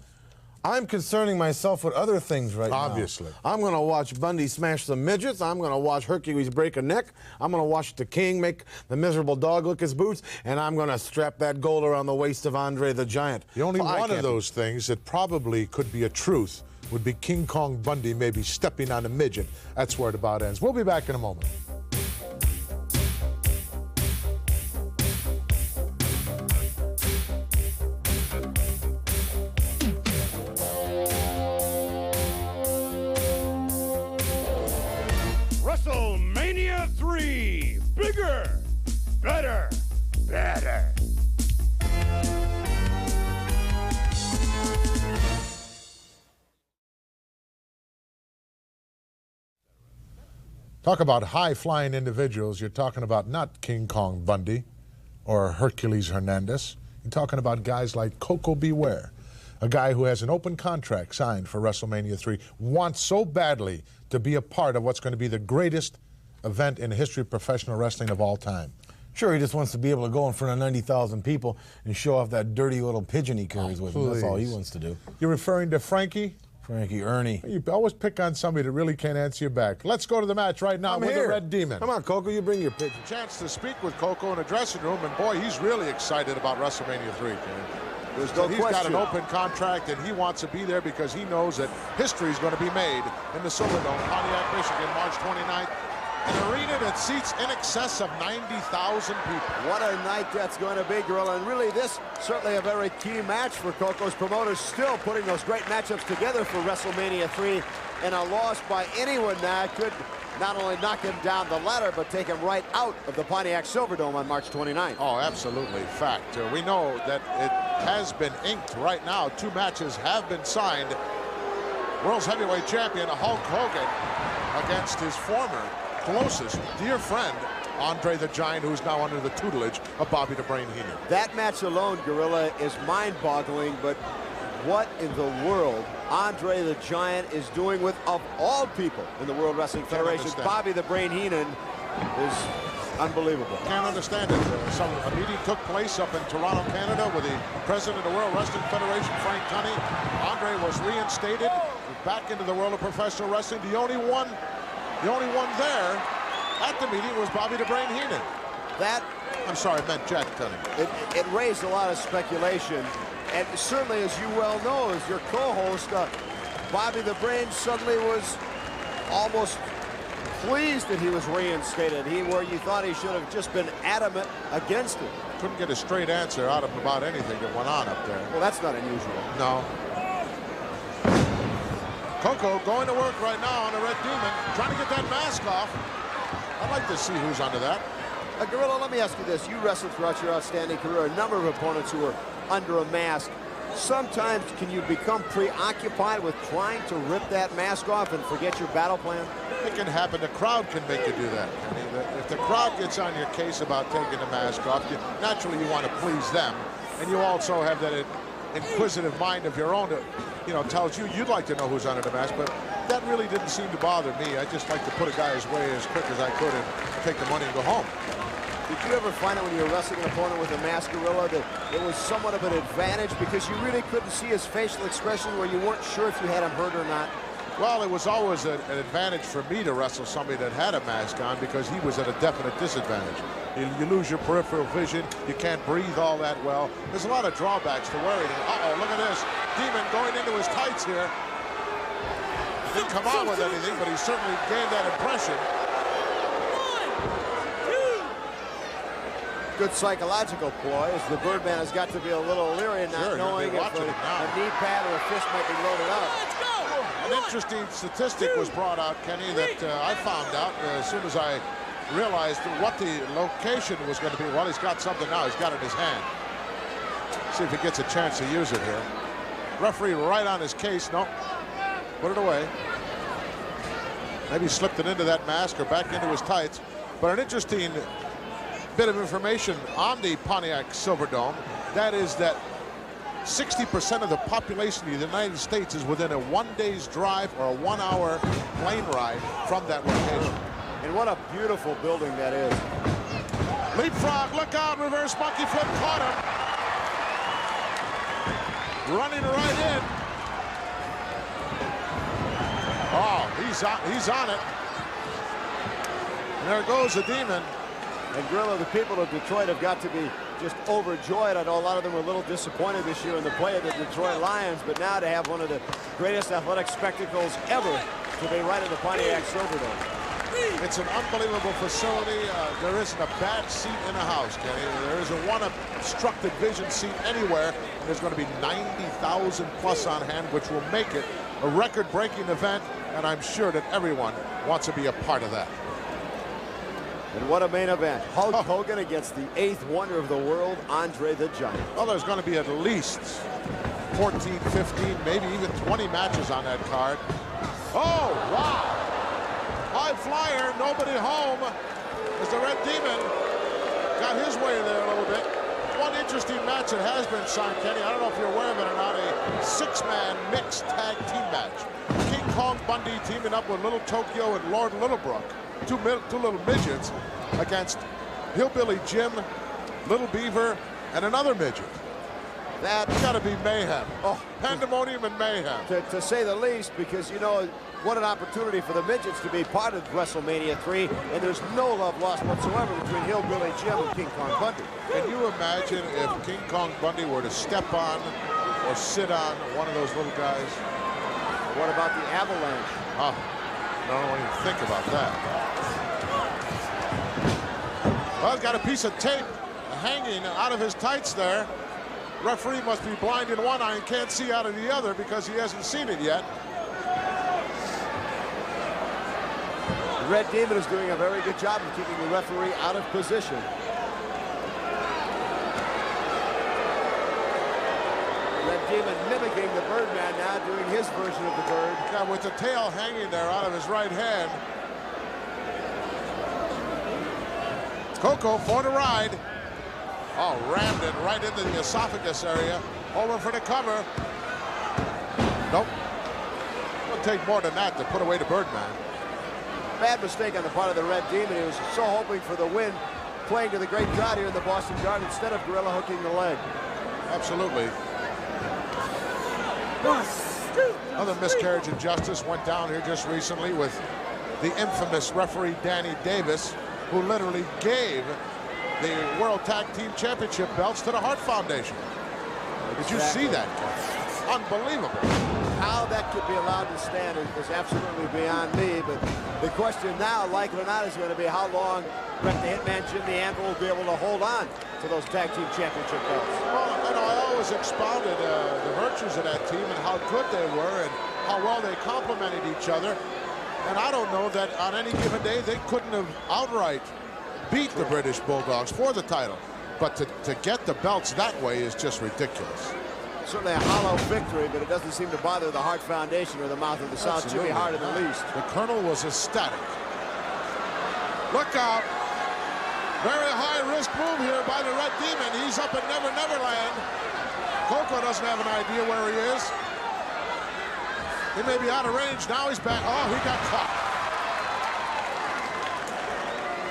I'm concerning myself with other things right now. Obviously. I'm going to watch Bundy smash some midgets. I'm going to watch Hercules break a neck. I'm going to watch the King make the miserable dog lick his boots. And I'm going to strap that gold around the waist of Andre the Giant. The only one of those things that probably could be a truth would be King Kong Bundy maybe stepping on a midget. That's where it about ends. We'll be back in a moment. WrestleMania 3. Bigger, better, better. Talk about high-flying individuals. You're talking about not King Kong Bundy or Hercules Hernandez. You're talking about guys like Koko B, Ware, a guy who has an open contract signed for WrestleMania 3, wants so badly to be a part of what's going to be the greatest event in the history of professional wrestling of all time. Sure, he just wants to be able to go in front of 90,000 people and show off that dirty little pigeon he carries with him. That's all he wants to do. You're referring to Frankie? Frankie, Ernie. You always pick on somebody that really can't answer you back. Let's go to the match right now with the Red Demon. Come on, Koko, you bring your pigeon. Chance to speak with Koko in the dressing room, and boy, he's really excited about WrestleMania 3, Ken. There's no He's got an open contract, and he wants to be there because he knows that history is going to be made in the Silverdome, Pontiac, Michigan, March 29th. An arena that seats in excess of 90,000 people. What a night that's going to be, Gorilla. And really, this certainly a very key match for Koko's promoters, still putting those great matchups together for WrestleMania 3. And a loss by anyone now could not only knock him down the ladder, but take him right out of the Pontiac Silverdome on March 29th. Oh, absolutely. Fact. We know that it has been inked right now. 2 matches have been signed. World's heavyweight champion Hulk Hogan against his former closest dear friend, Andre the Giant, who's now under the tutelage of Bobby the Brain Heenan. That match alone, Gorilla, is mind-boggling, but what in the world Andre the Giant is doing with, of all people in the World Wrestling Federation, Bobby the Brain Heenan is unbelievable. Can't understand it. A meeting took place up in Toronto, Canada, with the president of the World Wrestling Federation, Frank Tunney. Andre was reinstated back into the world of professional wrestling. The only one there at the meeting was Bobby the Brain Heenan. That I'm sorry, I meant Jack Cunningham. It raised a lot of speculation. And certainly, as you well know, as your co-host, Bobby the Brain suddenly was almost pleased that he was reinstated. Where you thought he should have just been adamant against it. Couldn't get a straight answer out of him about anything that went on up there. Well, that's not unusual. No. Koko going to work right now on the Red Demon, trying to get that mask off. I'd like to see who's under that. Gorilla, let me ask you this. You wrestled throughout your outstanding career a number of opponents who were under a mask. Sometimes can you become preoccupied with trying to rip that mask off and forget your battle plan? It can happen. The crowd can make you do that. I mean, if the crowd gets on your case about taking the mask off, naturally you want to please them. And you also have that inquisitive mind of your own that, tells you you'd like to know who's under the mask, but that really didn't seem to bother me. I just like to put a guy's way as quick as I could and take the money and go home. Did you ever find out when you were wrestling an opponent with a mask, Gorilla, that it was somewhat of an advantage because you really couldn't see his facial expression where you weren't sure if you had him hurt or not? Well, it was always an advantage for me to wrestle somebody that had a mask on because he was at a definite disadvantage. You lose your peripheral vision. You can't breathe all that well. There's a lot of drawbacks to wearing it. Uh-oh, look at this. Demon going into his tights here. Didn't come out with anything, but he certainly gave that impression. Good psychological ploy, as the Birdman has got to be a little leery and not knowing if a knee pad or a fist might be loaded up. An interesting statistic was brought out, Kenny, that I found out as soon as I realized what the location was going to be. Well, he's got something now. He's got it in his hand. See if he gets a chance to use it here. Referee right on his case. Nope. Put it away. Maybe slipped it into that mask or back into his tights. But an interesting bit of information on the Pontiac Silverdome, that is that 60% of the population of the United States is within a 1 day's drive or a 1 hour plane ride from that location. And what a beautiful building that is. Leapfrog, look out, reverse monkey flip, caught him. Running right in. Oh, he's on it. And there goes the Demon. And Gorilla, the people of Detroit have got to be just overjoyed. I know a lot of them were a little disappointed this year in the play of the Detroit Lions, but now to have one of the greatest athletic spectacles ever to be right in the Pontiac Silverdome. It's an unbelievable facility. There isn't a bad seat in the house, Kenny. There isn't one obstructed vision seat anywhere. And there's going to be 90,000 plus on hand, which will make it a record-breaking event, and I'm sure that everyone wants to be a part of that. And what a main event. Hulk Hogan against the 8th wonder of the world, Andre the Giant. Well, there's going to be at least 14, 15, maybe even 20 matches on that card. Oh, wow. High flyer, nobody home as the Red Demon got his way there a little bit. One interesting match that has been signed, Kenny. I don't know if you're aware of it or not. A 6-man mixed tag team match. King Kong Bundy teaming up with Little Tokyo and Lord Littlebrook. Two little midgets against Hillbilly Jim, Little Beaver, and another midget. That's got to be mayhem. Oh, pandemonium and mayhem. To say the least, because, you know, what an opportunity for the midgets to be part of WrestleMania 3, and there's no love lost whatsoever between Hillbilly Jim and King Kong Bundy. Can you imagine if King Kong Bundy were to step on or sit on one of those little guys? What about the avalanche? Oh, I don't even think about that. Well, he's got a piece of tape hanging out of his tights there. Referee must be blind in one eye and can't see out of the other because he hasn't seen it yet. The Red Demon is doing a very good job of keeping the referee out of position. Red Demon mimicking the Birdman now, doing his version of the bird. Yeah, with the tail hanging there out of his right hand. Koko for the ride. Oh, rammed it right into the esophagus area. Over for the cover. Nope. It would take more than that to put away the Birdman. Bad mistake on the part of the Red Demon. He was so hoping for the win, playing to the great crowd here in the Boston Garden instead of gorilla hooking the leg. Absolutely. Another miscarriage of justice went down here just recently with the infamous referee Danny Davis, who literally gave the World Tag Team Championship belts to the Hart Foundation. Did you see that? Unbelievable. How that could be allowed to stand is absolutely beyond me, but the question now, like it or not, is going to be how long Bret the Hitman Jimmy Anvil will be able to hold on to those Tag Team Championship belts. Well, you know, I always expounded the virtues of that team and how good they were and how well they complemented each other. And I don't know that on any given day they couldn't have outright beat the British Bulldogs for the title. But to get the belts that way is just ridiculous. Certainly a hollow victory, but it doesn't seem to bother the Hart Foundation or the mouth of the South Jimmy Hart in the least. The Colonel was ecstatic. Look out. Very high-risk move here by the Red Demon. He's up at Never Never Land. Koko doesn't have an idea where he is. He may be out of range. Now he's back. Oh, he got caught.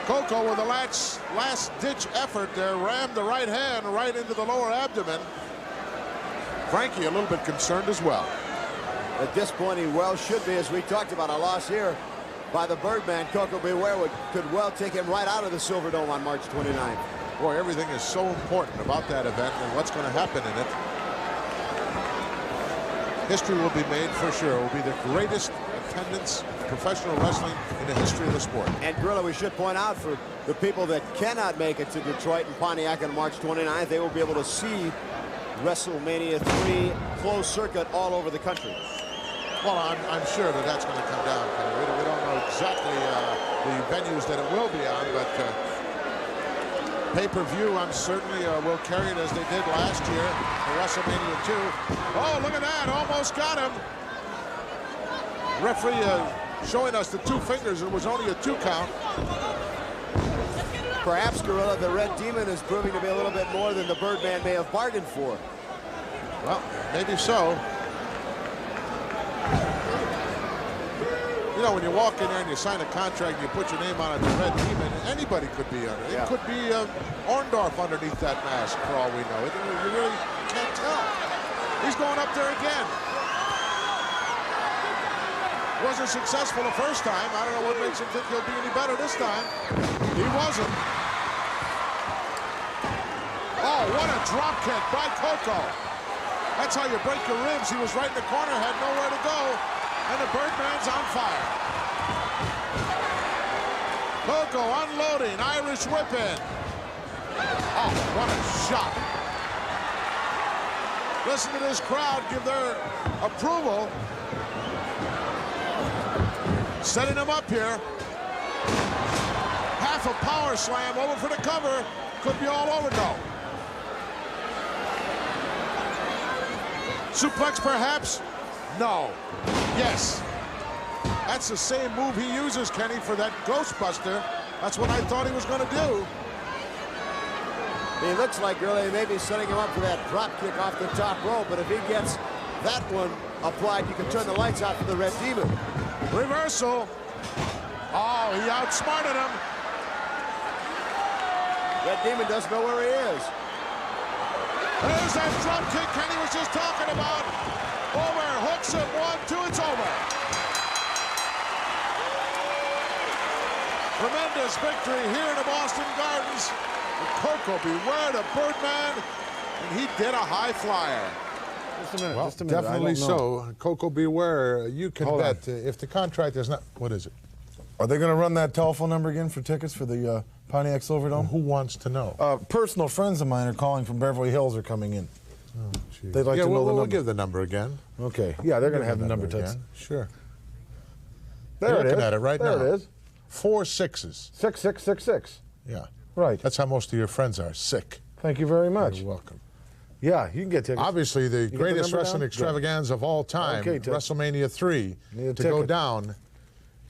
Koko, with a last-ditch effort there, rammed the right hand right into the lower abdomen. Frankie a little bit concerned as well. At this point, he well should be, as we talked about a loss here by the Birdman. Koko B. Ware could well take him right out of the Silverdome on March 29th. Boy, everything is so important about that event and what's going to happen in it. History will be made for sure. It will be the greatest attendance professional wrestling in the history of the sport. And Gorilla, we should point out, for the people that cannot make it to Detroit and Pontiac on March 29th, they will be able to see WrestleMania 3 closed circuit all over the country. Well, I'm sure that that's going to come down. We don't know exactly the venues that it will be on, but pay-per-view, I'm certainly will carry it as they did last year for WrestleMania 2. Oh, look at that, almost got him. Referee showing us the 2 fingers. It was only a 2 count. Perhaps, Gorilla, the Red Demon is proving to be a little bit more than the Birdman may have bargained for. Well, maybe so. You know, when you walk in there and you sign a contract and you put your name on it, the Red Demon, anybody could be under it. Yeah. It could be Orndorff underneath that mask, for all we know. You really can't tell. He's going up there again. Wasn't successful the first time. I don't know what makes him think he'll be any better this time. He wasn't. Oh, what a drop kick by Koko. That's how you break your ribs. He was right in the corner, had nowhere to go, and the Birdman's on fire. Koko unloading, Irish whipping. Oh, what a shot. Listen to this crowd give their approval. Setting him up here. Half a power slam over for the cover. Could be all over, no. Suplex, perhaps? No. Yes. That's the same move he uses, Kenny, for that Ghostbuster. That's what I thought he was going to do. He looks like, really, he may be setting him up for that drop kick off the top rope, but if he gets that one applied, you can turn the lights out for the Red Demon. Reversal. Oh, he outsmarted him. Red Demon doesn't know where he is. There's that drop kick Kenny was just talking about. Over, hooks him, 1, 2, it's over. Tremendous victory here in the Boston Gardens. Koko B. Ware, the Birdman, and he did a high flyer. Just a minute, Well, just a minute. definitely so. Koko B. Ware, you can bet if the contract is not, what is it? Are they going to run that telephone number again for tickets for the Pontiac Silverdome? Who wants to know? Personal friends of mine are calling from Beverly Hills are coming in. Oh, They'd like to know the number. We'll give the number again. Okay. Yeah, they're going to have the number text. Sure. There You're it is. looking at it right now. There it is. 4 6s. 6666. Yeah. Right. That's how most of your friends are. Sick. Thank you very much. You're welcome. Yeah, you can get tickets. Obviously, the greatest wrestling extravaganza of all time, Okay, WrestleMania 3, to go down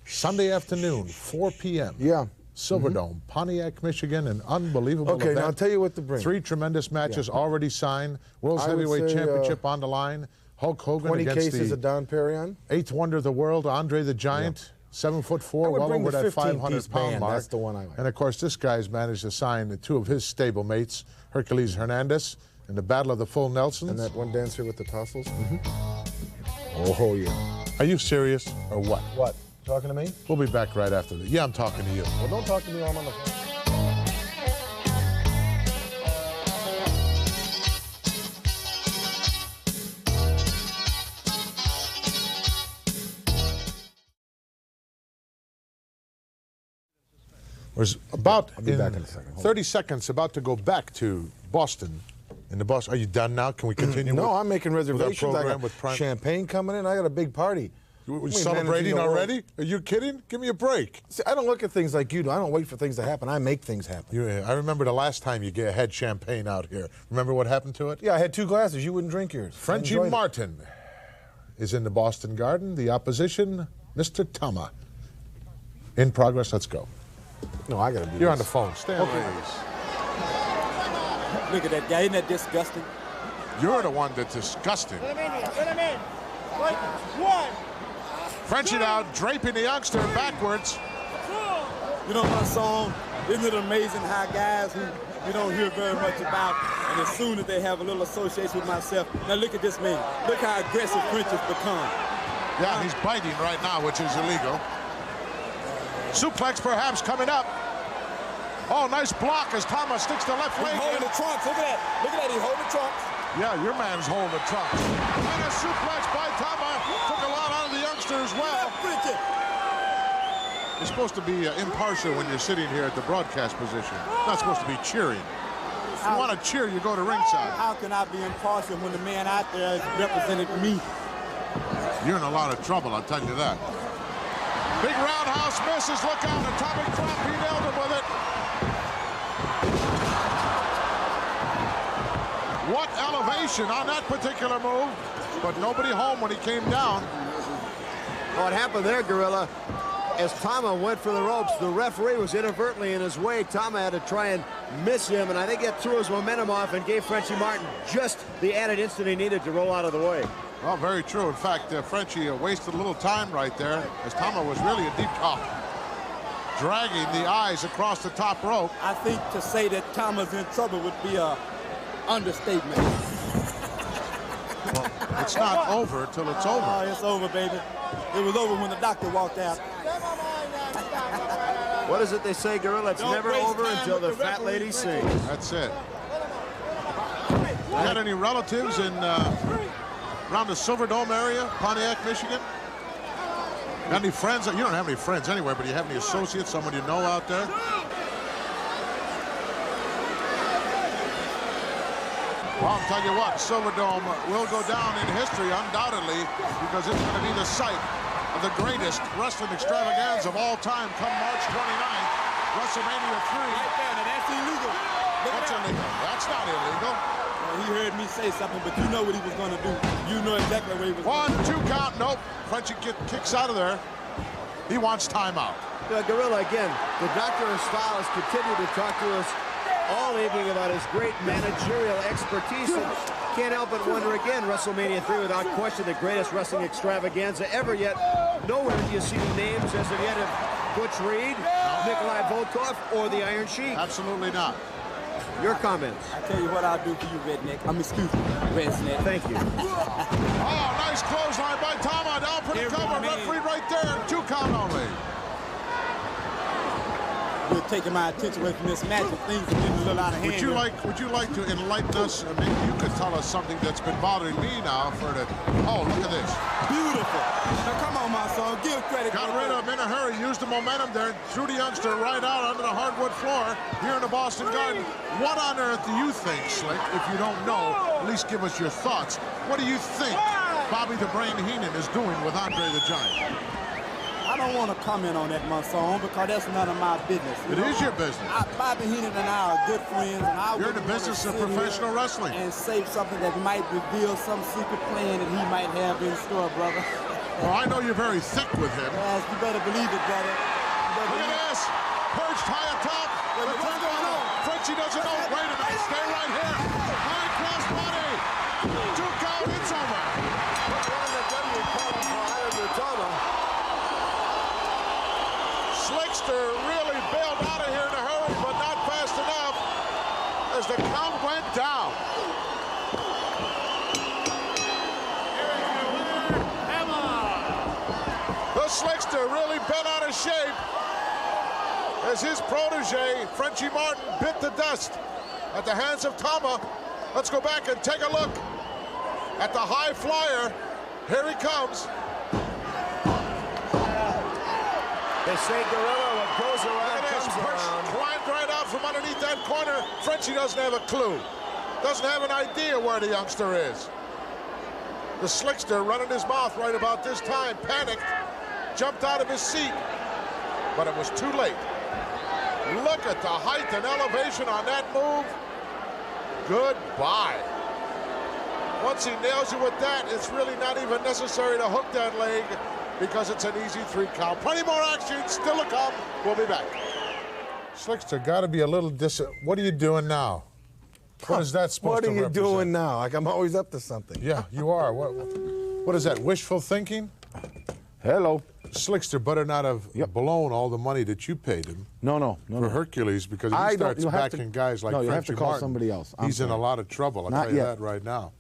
Sunday afternoon, 4 p.m. Yeah. Silverdome, Pontiac, Michigan, an unbelievable event. Now I'll tell you what to bring. 3 tremendous matches already signed. World's Heavyweight Championship on the line. Hulk Hogan 20 against cases the of Don Perignon. 8th wonder of the world, Andre the Giant. 7'4", well over that 500-pound mark. That's the one I like. And of course, this guy's managed to sign 2 of his stablemates, Hercules Hernandez, in the Battle of the Full Nelsons. And that one dancer with the tassels. Oh yeah. Are you serious or what? What? Talking to me? We'll be back right after this. Yeah, I'm talking to you. Well, don't talk to me while I'm on the phone. We're about I'll be back in a second. 30 seconds, about to go back to Boston. In the Boston, are you done now? Can we continue? No, with, I'm making reservations. With our I program got with Prime. champagne coming in. I got a big party. We're celebrating already? Are you kidding? Give me a break. See, I don't look at things like you do. I don't wait for things to happen. I make things happen. I remember the last time you had champagne out here. Remember what happened to it? Yeah, I had 2 glasses. You wouldn't drink yours. Frenchy Martin is in the Boston Garden. The opposition, Mr. Tama. In progress. Let's go. No, I got to do You're on the phone. Stay on okay. Look at that guy. Isn't that disgusting? You're the one that's disgusting. Let him in. Like, 1. Frenchy now draping the youngster backwards. You know my song? Isn't it amazing how guys who you don't hear very much about, and as soon as they have a little association with myself, now look at this man. Look how aggressive French has become. Yeah, he's biting right now, which is illegal. Suplex perhaps coming up. Oh, nice block as Tama sticks the left leg. He's holding the trunks. Look at that. Look at that. He's holding the trunks. Yeah, your man's holding the trunks. And a suplex by Tama. Took a lot out of the youngster as well. You're supposed to be impartial when you're sitting here at the broadcast position. Not supposed to be cheering. If you want to cheer, you go to ringside. How can I be impartial when the man out there is representing me? You're in a lot of trouble, I'll tell you that. Big roundhouse misses. Look out. Atomic drop. He nailed him with it. What elevation on that particular move. But nobody home when he came down. What happened there, Gorilla, as Tama went for the ropes, the referee was inadvertently in his way. Tama had to try and miss him, and I think that threw his momentum off and gave Frenchy Martin just the added instant he needed to roll out of the way. Well, very true. In fact, Frenchy wasted a little time right there as Tama was really a deep top. Dragging the eyes across the top rope. I think to say that Tama's in trouble would be a understatement. Well, it's not over till it's over. Oh, it's over, baby. It was over when the doctor walked out. What is it they say, Gorilla? It's never over until the fat lady sings. That's it. You got any relatives in around the Silverdome area, Pontiac, Michigan? Got any friends? You don't have any friends anywhere, but you have any associates, someone you know out there? Well, I'll tell you what, Silverdome will go down in history, undoubtedly, because it's going to be the site of the greatest wrestling extravaganza of all time come March 29th, WrestleMania 3. Right there, now that's illegal. What's illegal? That's not illegal. Well, he heard me say something, but you know what he was going to do. You know exactly what he was going to do. 1, 2 count. Nope. Frenchy kicks out of there. He wants timeout. Gorilla, again, the doctor and stylist continue to talk to us all evening about his great managerial expertise. And can't help but wonder again, WrestleMania 3 without question the greatest wrestling extravaganza ever, yet nowhere do you see the names as of yet of Butch Reed, Nikolai Volkov, or the Iron Sheik. Absolutely not. Your comments. I tell you what I'll do for you, Redneck. Excuse me, Redsneck. Thank you. Oh, nice clothesline by Tama. Down for the cover. Referee right there. 2 count only. You're taking my attention away from this match and things are getting a little out of hand. Would you like to enlighten us? Maybe you could tell us something that's been bothering me now for the. Oh, look at this. Beautiful. Now come on, my son. Give credit. Got rid of him in a hurry. Used the momentum there. Threw the youngster right out onto the hardwood floor here in the Boston Garden. What on earth do you think, Slick? If you don't know, at least give us your thoughts. What do you think Bobby the Brain Heenan is doing with Andre the Giant? I don't want to comment on that, my son, because that's none of my business. It is your business. Bobby Heenan and I are good friends. And you're in the business of professional wrestling. And say something that might reveal some secret plan that he might have in store, brother. Well, I know you're very thick with him. Yes, you better believe it, brother. Look at this. Perched high atop. What's going on? Frenchy doesn't know. Wait a minute. Stay right here. High cross body. 2 count. It's over. Slickster really bailed out of here in a hurry, but not fast enough as the count went down. The Slickster really bent out of shape as his protege, Frenchy Martin, bit the dust at the hands of Tama. Let's go back and take a look at the high flyer. Here he comes. They say, Gorilla, what goes around comes around. right out from underneath that corner. Frenchy doesn't have a clue. Doesn't have an idea where the youngster is. The slickster running his mouth right about this time. Panicked. Jumped out of his seat. But it was too late. Look at the height and elevation on that move. Goodbye. Once he nails you with that, it's really not even necessary to hook that leg because it's an easy 3 count. Plenty more action still to come. We'll be back. Slickster got to be a little What are you doing now? What is that supposed to represent? What are you doing now? Like I'm always up to something. Yeah, you are. What is that, wishful thinking? Hello. Slickster better not have blown all the money that you paid him. No. For Hercules, because if he starts backing guys like you have to Frenchy call Martin, somebody else. He's in a lot of trouble. I'll tell you that right now.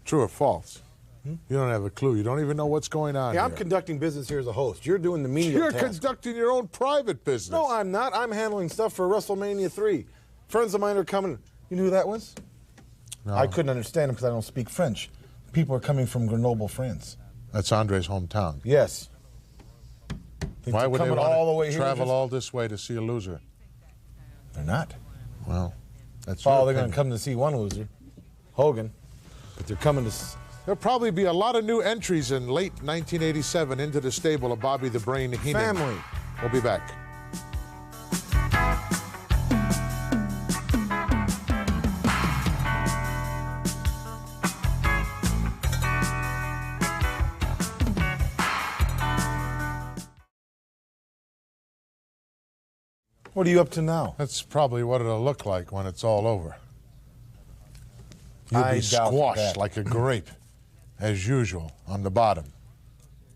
True or false? You don't have a clue. You don't even know what's going on. Yeah, I'm conducting business here as a host. You're doing the media You're task. conducting your own private business. No, I'm not. I'm handling stuff for WrestleMania 3. Friends of mine are coming. You knew who that was? No. I couldn't understand him because I don't speak French. People are coming from Grenoble, France. That's Andre's hometown. Yes. Why would they want to travel here all this way to see a loser? They're not. Well, that's they're going to come to see one loser, Hogan. But they're coming to... There'll probably be a lot of new entries in late 1987 into the stable of Bobby the Brain Heenan. Family. We'll be back. What are you up to now? That's probably what it'll look like when it's all over. You'll I be doubt squashed that. like a grape, as usual, on the bottom.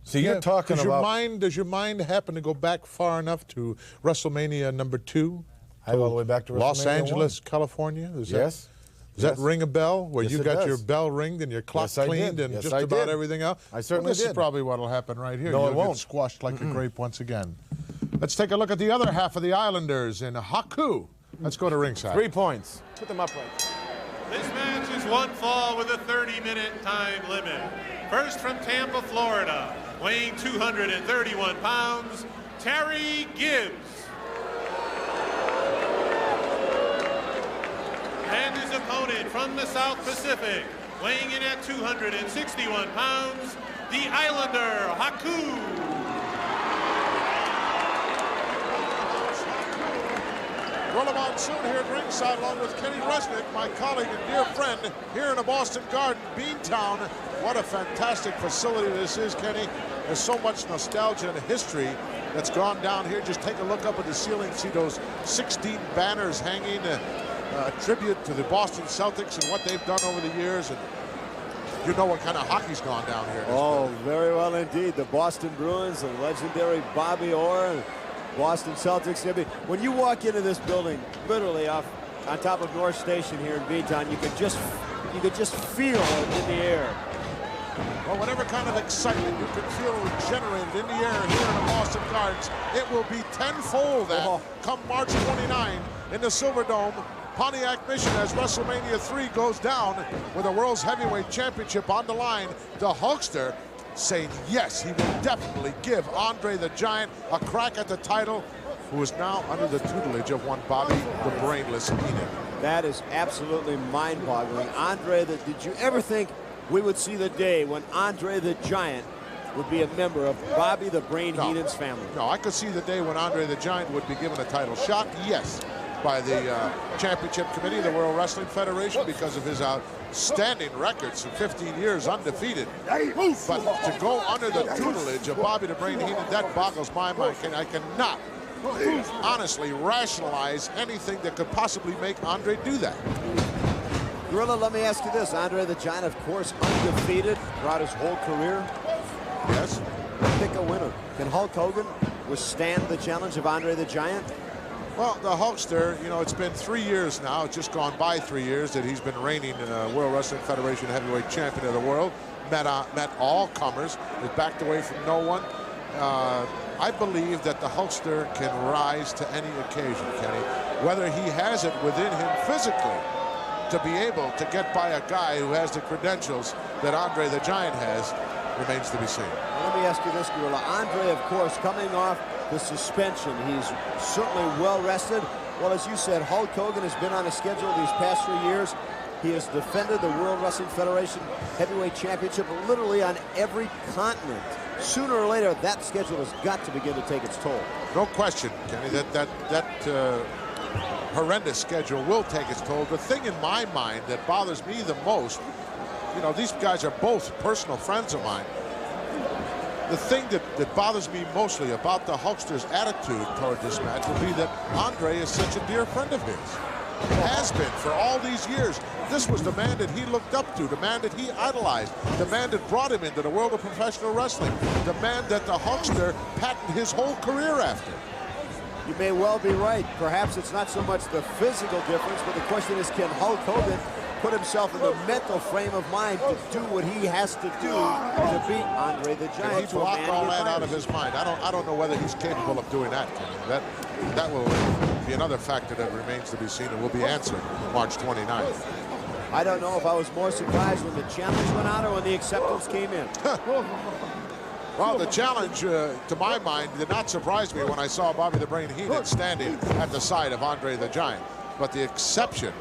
So you're talking does about... Does your mind happen to go back far enough to WrestleMania #2? I go all the way back to Los WrestleMania Angeles, California? Yes. Does that ring a bell, where Yes, you it got does. your bell ringed and your clock Yes, I cleaned did. and Yes, just I about did. everything else? I certainly This is did. probably what will happen right here. No, You'll it won't. get squashed like a grape once again. Let's take a look at the other half of the Islanders in Haku. Let's go to ringside. 3 points. Put them upright. This match is one fall with a 30-minute time limit. First from Tampa, Florida, weighing 231 pounds, Terry Gibbs. And his opponent from the South Pacific, weighing in at 261 pounds, the Islander Haku. Rolla Monsoon here at ringside along with Kenny Resnick, my colleague and dear friend here in the Boston Garden, Beantown. What a fantastic facility this is, Kenny. There's so much nostalgia and history that's gone down here. Just take a look up at the ceiling, see those 16 banners hanging, a tribute to the Boston Celtics and what they've done over the years. And you know what kind of hockey's gone down here. Oh, very well indeed. The Boston Bruins, the legendary Bobby Orr, Boston Celtics. When you walk into this building, literally on top of North Station here in Beantown, you could just feel it in the air. Well, whatever kind of excitement you can feel generated in the air here in the Boston Gardens, it will be tenfold come March 29 in the Silverdome, Pontiac, Michigan, as WrestleMania 3 goes down with the World's Heavyweight Championship on the line. The Hulkster saying yes, he will definitely give Andre the Giant a crack at the title, who is now under the tutelage of one Bobby the Brainless Heenan. That is absolutely mind-boggling. Andre, did you ever think we would see the day when Andre the Giant would be a member of Bobby the Brain Heenan's family? No, I could see the day when Andre the Giant would be given a title shot, yes, by the Championship Committee of the World Wrestling Federation because of his outstanding records for 15 years undefeated. But to go under the tutelage of Bobby the Brain Heenan, that boggles my mind. I cannot honestly rationalize anything that could possibly make Andre do that. Gorilla, let me ask you this. Andre the Giant, of course, undefeated throughout his whole career. Yes. Pick a winner. Can Hulk Hogan withstand the challenge of Andre the Giant? Well, the Hulkster, you know, it's been 3 years now. It's just gone by 3 years that he's been reigning World Wrestling Federation heavyweight champion of the world. Met all comers. Has backed away from no one. I believe that the Hulkster can rise to any occasion, Kenny. Whether he has it within him physically to be able to get by a guy who has the credentials that Andre the Giant has remains to be seen. Let me ask you this, Gorilla. Andre, of course, coming off the suspension. He's certainly well rested. Well, as you said, Hulk Hogan has been on a schedule these past 3 years. He has defended the World Wrestling Federation Heavyweight Championship literally on every continent. Sooner or later, that schedule has got to begin to take its toll. No question, Kenny, that horrendous schedule will take its toll. The thing in my mind that bothers me the most, you know, these guys are both personal friends of mine. The thing that bothers me mostly about the Hulkster's attitude toward this match will be that Andre is such a dear friend of his. Has been for all these years. This was the man that he looked up to, the man that he idolized, the man that brought him into the world of professional wrestling, the man that the Hulkster patterned his whole career after. You may well be right. Perhaps it's not so much the physical difference, but the question is, can Hulk Hogan put himself in the mental frame of mind to do what he has to do to beat Andre the Giant? Can he block all that out of his mind? I don't know whether he's capable of doing that, Kenny. That will be another factor that remains to be seen and will be answered March 29th. I don't know if I was more surprised when the challenge went out or when the acceptance came in. Well, the challenge, to my mind, did not surprise me when I saw Bobby the Brain Heenan standing at the side of Andre the Giant. But the exception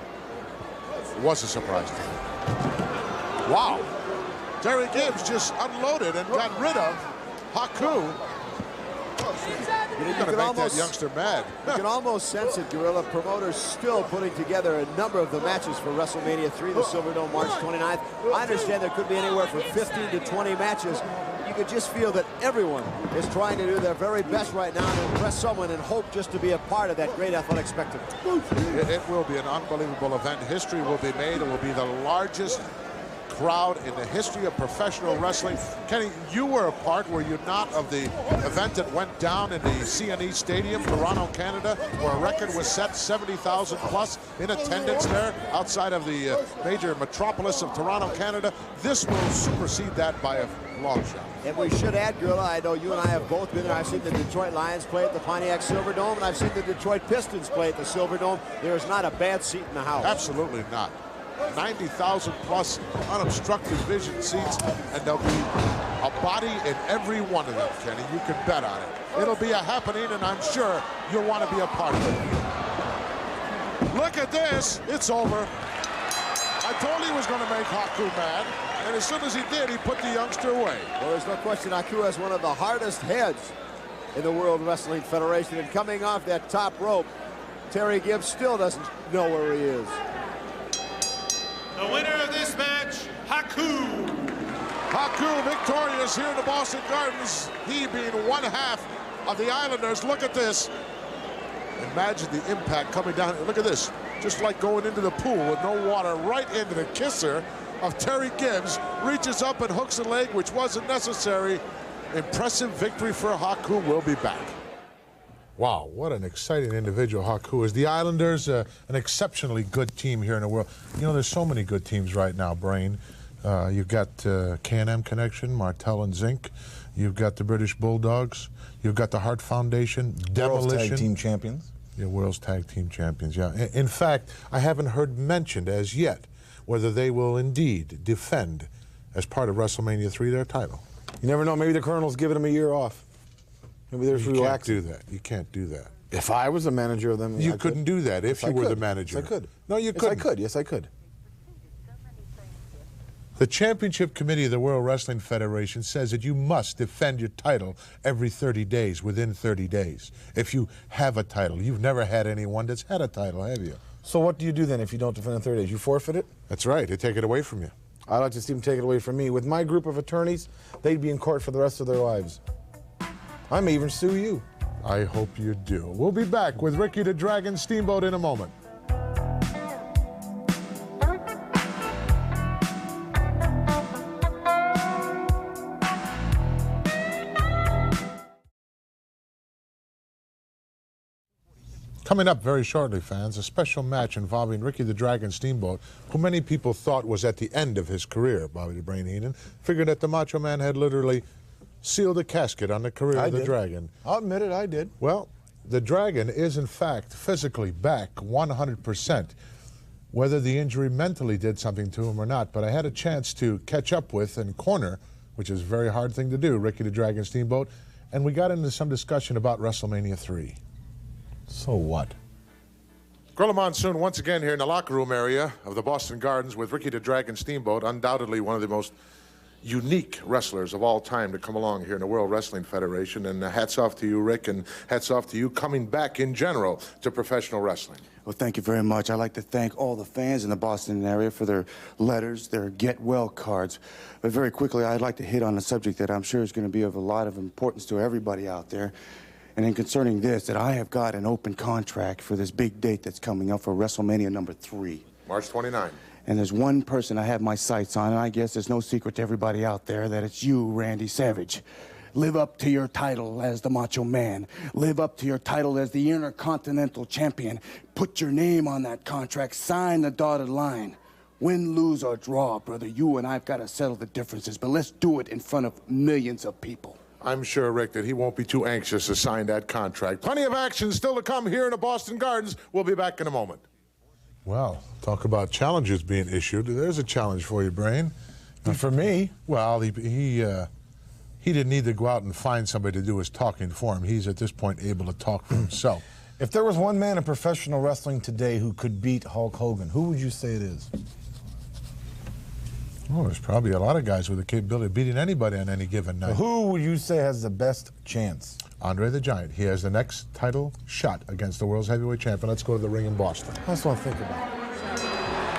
was a surprise to me. Wow. Terry Gibbs just unloaded and got rid of Haku. You're going to make that youngster mad. You can almost sense it, Gorilla. Promoters still putting together a number of the matches for WrestleMania 3, the Silverdome, March 29th. I understand there could be anywhere from 15 to 20 matches. You could just feel that everyone is trying to do their very best right now to impress someone and hope just to be a part of that great athletic spectacle. It will be an unbelievable event. History will be made. It will be the largest crowd in the history of professional wrestling. Kenny, you were a part, were you not, of the event that went down in the CNE Stadium, Toronto, Canada, where a record was set, 70,000 plus in attendance there outside of the major metropolis of Toronto, Canada. This will supersede that by a long shot. And we should add, Gorilla, I know you and I have both been there. I've seen the Detroit Lions play at the Pontiac Silverdome, and I've seen the Detroit Pistons play at the Silverdome. There is not a bad seat in the house. Absolutely not. 90,000 plus unobstructed vision seats, and there'll be a body in every one of them, Kenny. You can bet on it. It'll be a happening, and I'm sure you'll want to be a part of it. Look at this. It's over. I told he was going to make Haku mad, and as soon as he did, he put the youngster away. Well, there's no question Haku has one of the hardest heads in the World Wrestling Federation, and coming off that top rope, Terry Gibbs still doesn't know where he is. The winner of this match, Haku. Haku victorious here in the Boston Gardens, he being one half of the Islanders. Look at this. Imagine the impact coming down. Look at this. Just like going into the pool with no water, right into the kisser of Terry Gibbs. Reaches up and hooks a leg, which wasn't necessary. Impressive victory for Haku. We'll be back. Wow, what an exciting individual Haku is. The Islanders, an exceptionally good team here in the world. You know, there's so many good teams right now, Brain. You've got K&M Connection, Martel and Zink. You've got the British Bulldogs. You've got the Hart Foundation, Demolition. World's Tag Team Champions. Yeah, World's Tag Team Champions, yeah. In fact, I haven't heard mentioned as yet whether they will indeed defend, as part of WrestleMania 3, their title. You never know. Maybe the Colonel's giving them a year off. Maybe there's relaxing. You can't do that. You can't do that. If I was a manager of them, you couldn't do that if you were the manager. Yes, I could. No, you couldn't. Yes, I could. Yes, I could. The Championship Committee of the World Wrestling Federation says that you must defend your title every 30 days, within 30 days. If you have a title. You've never had anyone that's had a title, have you? So what do you do then if you don't defend in 30 days? You forfeit it? That's right. They take it away from you. I'd like to see them take it away from me. With my group of attorneys, they'd be in court for the rest of their lives. I may even sue you. I hope you do. We'll be back with Ricky the Dragon Steamboat in a moment. Coming up very shortly, fans, a special match involving Ricky the Dragon Steamboat, who many people thought was at the end of his career. Bobby the Brain Heenan figured that the Macho Man had literally sealed a casket on the career of the Dragon. I'll admit it, I did. Well, the Dragon is, in fact, physically back 100%, whether the injury mentally did something to him or not. But I had a chance to catch up with and corner, which is a very hard thing to do, Ricky the Dragon Steamboat, and we got into some discussion about WrestleMania 3. So what? Gorilla Monsoon once again here in the locker room area of the Boston Gardens with Ricky the Dragon Steamboat, undoubtedly one of the most unique wrestlers of all time to come along here in the World Wrestling Federation. And hats off to you, Rick, and hats off to you coming back in general to professional wrestling. Well, thank you very much. I'd like to thank all the fans in the Boston area for their letters, their get well cards. But very quickly, I'd like to hit on a subject that I'm sure is going to be of a lot of importance to everybody out there. And in concerning this, that I have got an open contract for this big date that's coming up for WrestleMania #3. March 29. And there's one person I have my sights on, and I guess there's no secret to everybody out there that it's you, Randy Savage. Live up to your title as the Macho Man. Live up to your title as the Intercontinental Champion. Put your name on that contract. Sign the dotted line. Win, lose, or draw, brother. You and I've got to settle the differences, but let's do it in front of millions of people. I'm sure, Rick, that he won't be too anxious to sign that contract. Plenty of action still to come here in the Boston Gardens. We'll be back in a moment. Well, talk about challenges being issued. There's a challenge for you, Brain. Not for me. Well, he didn't need to go out and find somebody to do his talking for him. He's at this point able to talk for himself. If there was one man in professional wrestling today who could beat Hulk Hogan, who would you say it is? Oh, there's probably a lot of guys with the capability of beating anybody on any given night. Who would you say has the best chance? Andre the Giant. He has the next title shot against the world's heavyweight champion. Let's go to the ring in Boston. That's what I think about.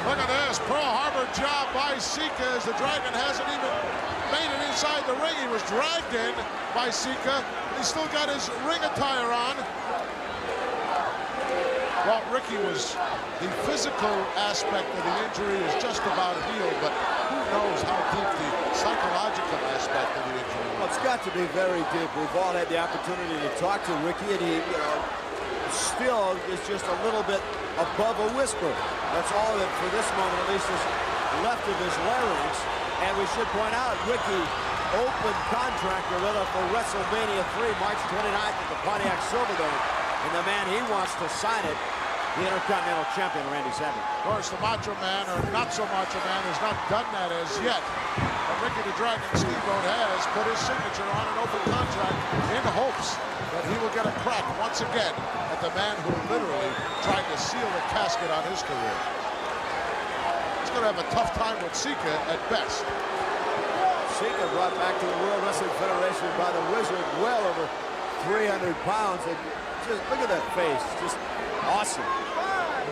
Look at this. Pearl Harbor job by Sika as the Dragon hasn't even made it inside the ring. He was dragged in by Sika. He's still got his ring attire on. Well, Ricky, the physical aspect of the injury is just about healed, but who knows how deep the psychological aspect of the injury is. Well, it's got to be very deep. We've all had the opportunity to talk to Ricky, and he, still is just a little bit above a whisper. That's all that, for this moment at least, is left of his larynx. And we should point out, Ricky, open contract gorilla for WrestleMania 3, March 29th at the Pontiac Silverdome. And the man he wants to sign it, the Intercontinental Champion, Randy Savage. Of course, the Macho Man, or not so Macho Man, has not done that as yet. But Ricky the Dragon Steamboat has put his signature on an open contract in hopes that he will get a crack once again at the man who literally tried to seal the casket on his career. He's going to have a tough time with Sika at best. Sika brought back to the World Wrestling Federation by the Wizard, well over 300 pounds. And just look at that face, just awesome.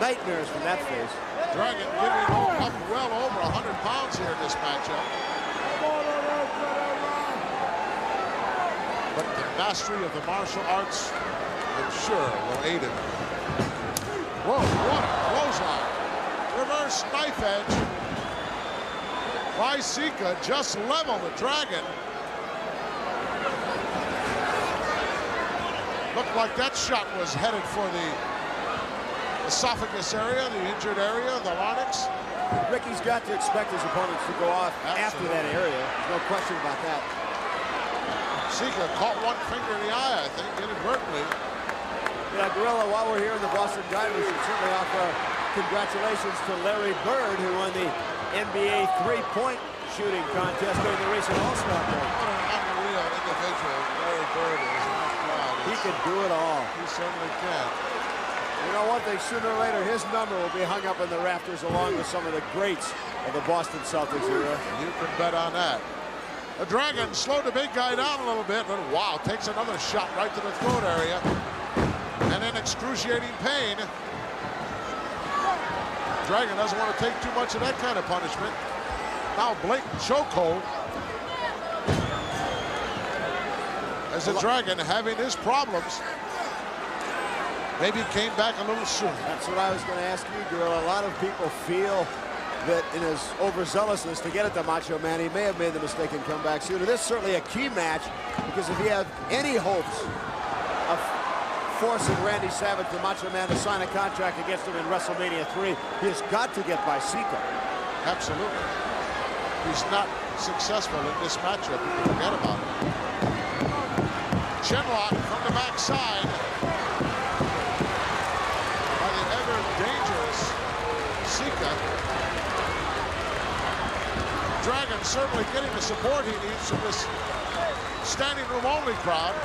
Nightmares from that face. Dragon giving up well over 100 pounds here in this matchup. But the mastery of the martial arts, I'm sure, will aid him. Whoa, what a clothesline. Reverse knife edge by Sika, just level the Dragon. Looked like that shot was headed for the esophagus area, the injured area, the larynx. Ricky's got to expect his opponents to go off after that area. There's no question about that. Sika caught one finger in the eye, I think, inadvertently. Yeah, Gorilla, while we're here in the Boston Gardens, we should certainly offer congratulations to Larry Bird, who won the NBA three-point shooting contest during the recent All-Star break. What an unreal individual Larry Bird is. He can do it all. He certainly can. You know one thing, sooner or later, his number will be hung up in the rafters along with some of the greats of the Boston Celtics era. You can bet on that. The Dragon slowed the big guy down a little bit, but wow, takes another shot right to the throat area. And in excruciating pain. Dragon doesn't want to take too much of that kind of punishment. Now blatant chokehold. As the Dragon, having his problems, maybe came back a little sooner. That's what I was going to ask you, Gorilla. A lot of people feel that in his overzealousness to get at the Macho Man, he may have made the mistake and come back sooner. This is certainly a key match, because if you have any hopes of forcing Randy Savage, the Macho Man, to sign a contract against him in WrestleMania 3, he has got to get by Sika. Absolutely. He's not successful in this matchup. You can forget about it. Chinlock from the backside by the ever-dangerous Sika. Dragon certainly getting the support he needs from this standing room only crowd.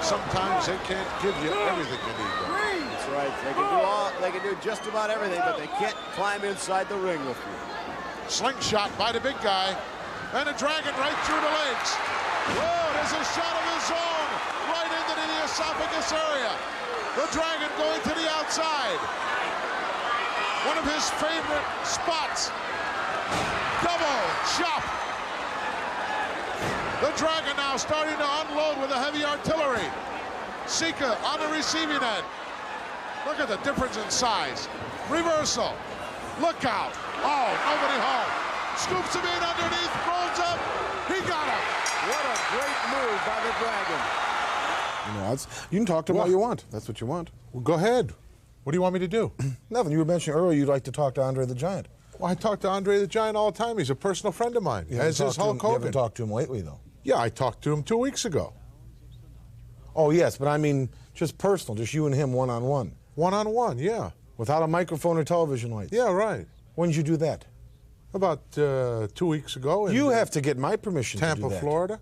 Sometimes they can't give you everything you need. It's That's right. They can do just about everything, but they can't climb inside the ring with you. Slingshot by the big guy. And a dragon right through the legs. Whoa, there's a shot of his own right into the esophagus area. The dragon going to the outside. One of his favorite spots. Double chop. The dragon now starting to unload with a heavy artillery. Sika on the receiving end. Look at the difference in size. Reversal. Look out. Oh, nobody home. Scoops him in underneath, rolls up. He got him. What a great move by the dragon. You know, you can talk to him all you want. That's what you want. Well, go ahead. What do you want me to do? Nothing. You were mentioning earlier you'd like to talk to Andre the Giant. Well, I talk to Andre the Giant all the time. He's a personal friend of mine. As is Hulk Hogan. You haven't talked to him lately, though. Yeah, I talked to him 2 weeks ago. Oh, yes, but I mean just personal, just you and him one-on-one. One-on-one, yeah. Without a microphone or television lights. Yeah, right. When did you do that? About 2 weeks ago. You have to get my permission to do that. Tampa, Florida.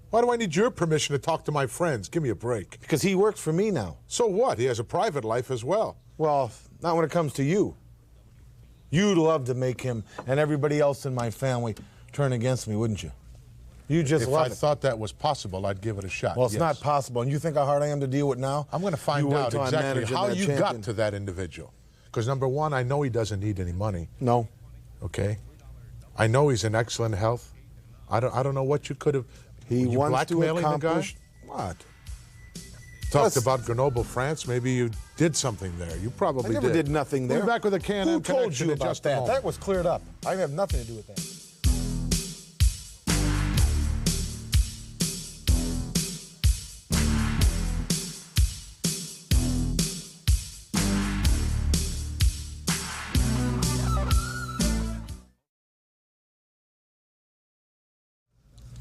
Why do I need your permission to talk to my friends? Give me a break. Because he works for me now. So what? He has a private life as well. Well, not when it comes to you. You'd love to make him and everybody else in my family turn against me, wouldn't you? You just love it. If I thought that was possible, I'd give it a shot. Well, it's not possible. And you think how hard I am to deal with now? I'm going to find out exactly how you got to that individual. Because number one, I know he doesn't need any money. No. Okay. I know he's in excellent health. I don't know what you could have. He wants to accomplish what? Talked about Grenoble, France. Maybe you did something there. You probably did. I never did nothing there. We'll be back with a Can-Am Who told connection you in about just a that? moment. That was cleared up. I have nothing to do with that.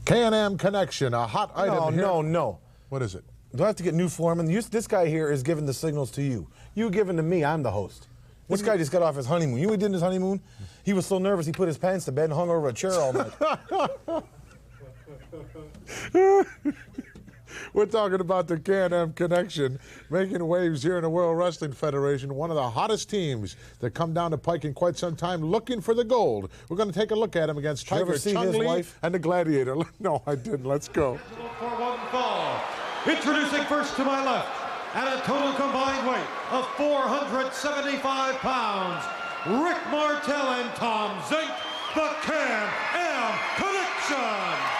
Can-Am Connection, a hot item here. No. What is it? Do I have to get new foreman? This guy here is giving the signals to you. You giving to me, I'm the host. This guy just got off his honeymoon. You know what he did in his honeymoon? He was so nervous he put his pants to bed and hung over a chair all night. We're talking about the Can-Am Connection, making waves here in the World Wrestling Federation, one of the hottest teams that come down the pike in quite some time looking for the gold. We're going to take a look at him against Tiger, Chung Lee, and the Gladiator. No, I didn't. Let's go. For one fall. Introducing first to my left, at a total combined weight of 475 pounds, Rick Martel and Tom Zink, the Can-Am Connection.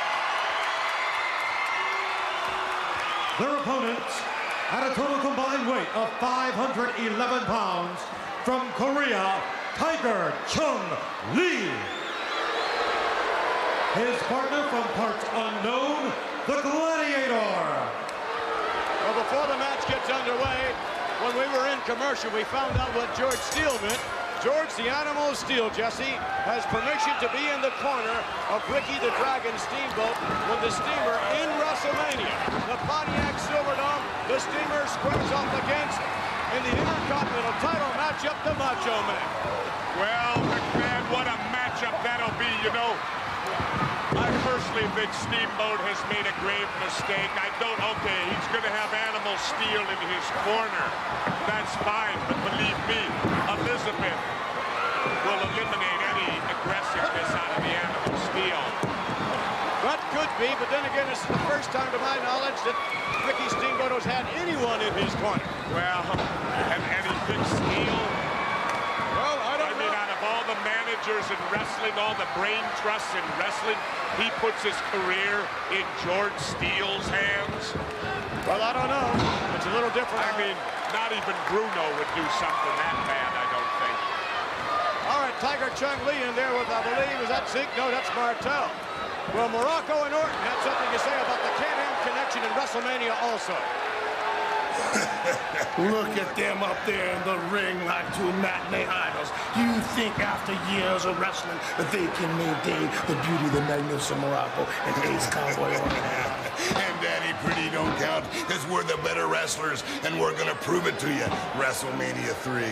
Their opponents, at a total combined weight of 511 pounds, from Korea, Tiger Chung Lee. His partner from parts unknown, the Gladiator. Well, before the match gets underway, when we were in commercial, we found out what George Steele meant. George, the Animal of Steel, Jesse, has permission to be in the corner of Ricky the Dragon Steamboat when the steamer in WrestleMania, the Pontiac Silverdome, the steamer squares off against in the Intercontinental title matchup, the Macho Man. Well, McMahon, what a matchup that'll be, you know. I personally think Steamboat has made a grave mistake. Okay, he's going to have Animal Steel in his corner. That's fine, but believe me, Elizabeth will eliminate any aggressiveness out of the Animal Steel. That could be, but then again, this is the first time, to my knowledge, that Ricky Steamboat has had anyone in his corner. Well, and he picks Steel. Well, I don't know. Out of all the managers in wrestling, all the brain trusts in wrestling, he puts his career in George Steele's hands. Well, I don't know. It's a little different. I mean, not even Bruno would do something that bad, I don't think. All right, Tiger Chung Lee in there with, I believe, is that Zeke? No, that's Martel. Well, Morocco and Orton had something to say about the Can-Am Connection in WrestleMania also. Look at them up there in the ring like two matinee idols. You think after years of wrestling that they can maintain the beauty of the magnificent Morocco and Ace Cowboy Orton? And Daddy Pretty don't count, because we're the better wrestlers, and we're going to prove it to you. WrestleMania 3.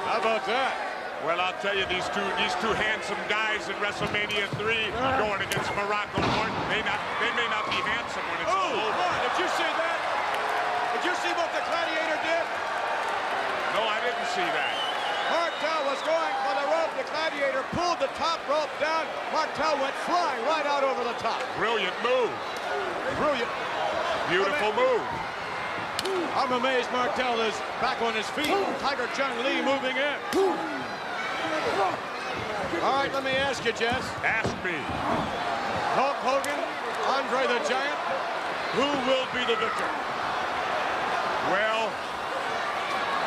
How about that? Well, I'll tell you, these two handsome guys in WrestleMania 3 are going against Morocco and Orton. They may not be handsome when it's all over. Did you see that? Did Did you see what the Gladiator did? No, I didn't see that. Martel was going for the rope. The Gladiator pulled the top rope down. Martel went flying right out over the top. Brilliant move. Brilliant. Beautiful move. I'm amazed Martel is back on his feet. Tiger Chung Lee moving in. All right, let me ask you, Jess. Ask me. Hulk Hogan, Andre the Giant, who will be the victor? Well,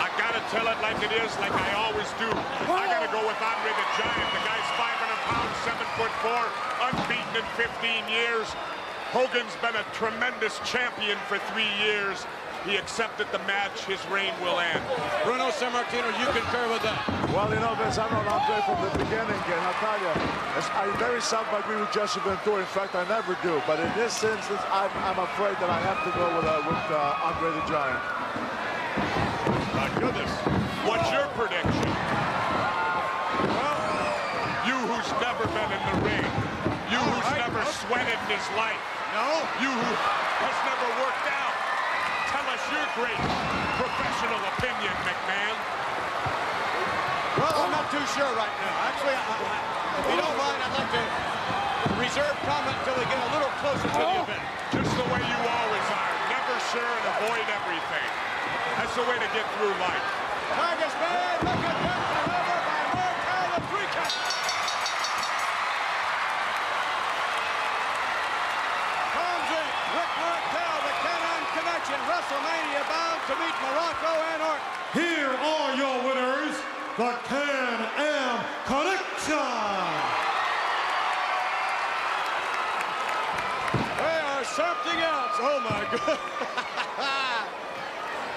I gotta tell it like it is, like I always do. I gotta go with Andre the Giant. The guy's 500 pounds, 7'4", unbeaten in 15 years. Hogan's been a tremendous champion for 3 years. He accepted the match. His reign will end. Bruno Sammartino, you concur with that? Well, you know, Vince, I've known Andre from the beginning, and I'll tell you, I very seldom agree with Jesse Ventura. In fact, I never do. But in this instance, I'm afraid that I have to go with Andre the Giant. My goodness. What's your prediction? Well, you who's never been in the ring. You who's never sweated in his life. No. You who has never worked out. Tell us your great professional opinion, McMahon. Well, I'm not too sure right now. Actually, if you don't mind, I'd like to reserve comment until we get a little closer to the event. Just the way you always are. Never sure and avoid everything. That's the way to get through life. Tigers, man, look at them delivered by Martel, the 3 count. Rick Martel, the Can-Am Connection, WrestleMania bound to meet Morocco and Orton. Here are your winners, the Can-Am Connection. They are something else. Oh, my God.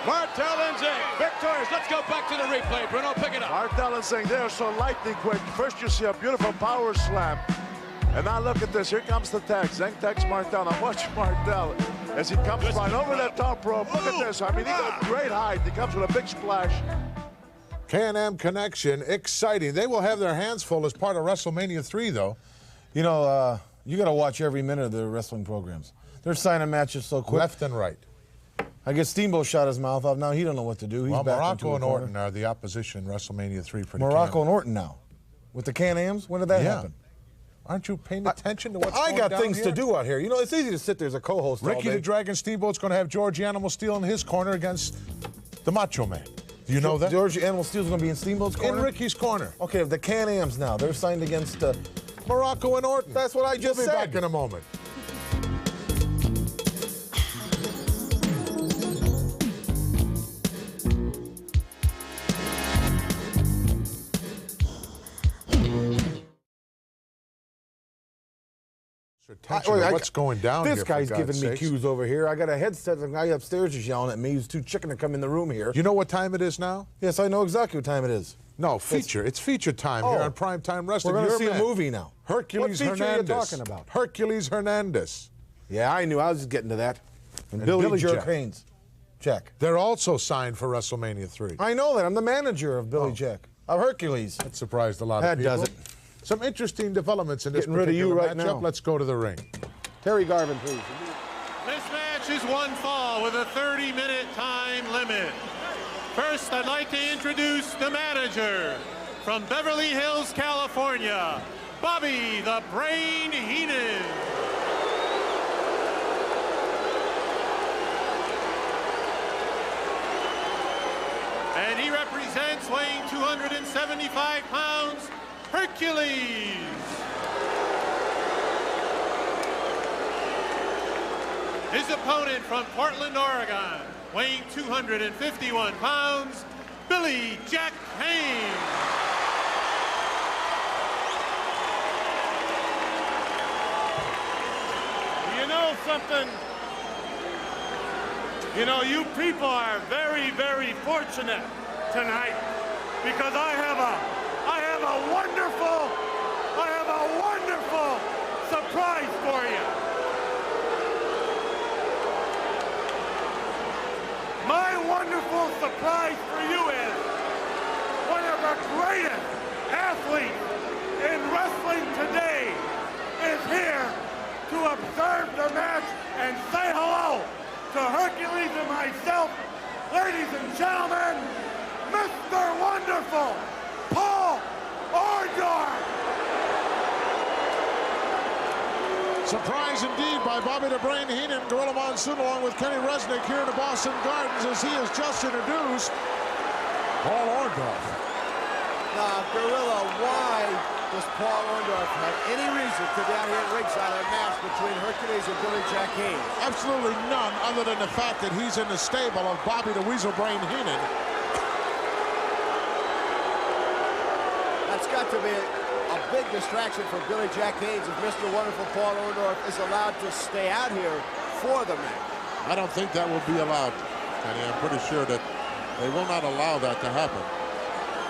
Martel and Zing, victorious. Let's go back to the replay. Bruno, pick it up. Martel and Zing, they are so lightning quick. First, you see a beautiful power slam. And now look at this. Here comes the tag. Zing tags Martel. Now watch Martel as he comes flying over that top rope. Look at this. I mean, he got great height. He comes with a big splash. Can-Am Connection, exciting. They will have their hands full as part of WrestleMania 3, though. You know, you got to watch every minute of the wrestling programs. They're signing matches so quick. Left and right. I guess Steamboat shot his mouth off. Now he don't know what to do. He's well, back Morocco into and a corner. Orton are the opposition in WrestleMania 3 for the Morocco and Orton now. With the Can-Ams? When did that Yeah. happen? Aren't you paying attention to what's going I down got things here? to do out here. You know, it's easy to sit there as a co-host all Ricky day. the Dragon Steamboat's going to have George the Animal Steel in his corner against the Macho Man. Do you know that? George the Animal Steel's going to be in Steamboat's corner? In Ricky's corner. Okay, the Can-Ams now. They're signed against Morocco and Orton. That's what I just We'll be said. back in a moment. What's going down this here? This guy's giving me cues over here. I got a headset. The guy upstairs is yelling at me. He's too chicken to come in the room here. You know what time it is now? Yes, I know exactly what time it is. No, feature. It's feature time here on Prime Time Wrestling. We're going to Your see man, a movie now. Hercules What feature Hernandez. are you talking about? Hercules Hernandez. Yeah, I knew. I was just getting to that. And Billy Billy Jack Haynes. Jack. They're also signed for WrestleMania 3. I know that. I'm the manager of Billy Jack. Of Hercules. That surprised a lot of people. That does it. Some interesting developments in this Getting rid of you right matchup. now. Let's go to the ring. Terry Garvin, please. This match is one fall with a 30-minute time limit. First, I'd like to introduce the manager from Beverly Hills, California, Bobby the Brain Heenan. And he represents, weighing 275 pounds, Hercules. His opponent from Portland, Oregon, weighing 251 pounds, Billy Jack Haynes. You know something? You know, you people are very, very fortunate tonight because I have a wonderful surprise for you. My wonderful surprise for you is one of the greatest athletes in wrestling today is here to observe the match and say hello to Hercules and myself Surprise indeed by Bobby the Brain Heenan, Gorilla Monsoon, along with Kenny Resnick here in the Boston Gardens as he has just introduced Paul Orndorff. Now, Gorilla, why does Paul Orndorff have any reason to down here at ringside a match between Hercules and Billy Jack Haynes? Absolutely none, other than the fact that he's in the stable of Bobby the Weasel Brain Heenan. That's got to be a big distraction for Billy Jack Haynes if Mr. Wonderful Paul Orndorff is allowed to stay out here for the match. I don't think that will be allowed, Kenny. I'm pretty sure that they will not allow that to happen.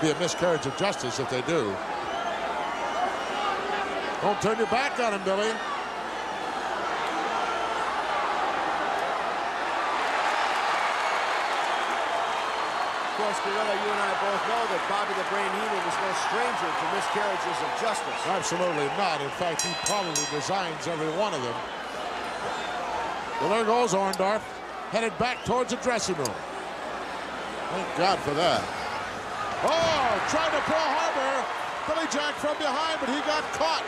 Be a miscarriage of justice if they do. Don't turn your back on him, Billy. Of course, Gorilla, you and I both know that Bobby the Brain Heenan is no stranger to miscarriages of justice. Absolutely not. In fact, he probably designs every one of them. Well, there goes Orndorff, headed back towards the dressing room. Thank God for that. Oh, trying to Pearl Harbor Billy Jack from behind, but he got caught.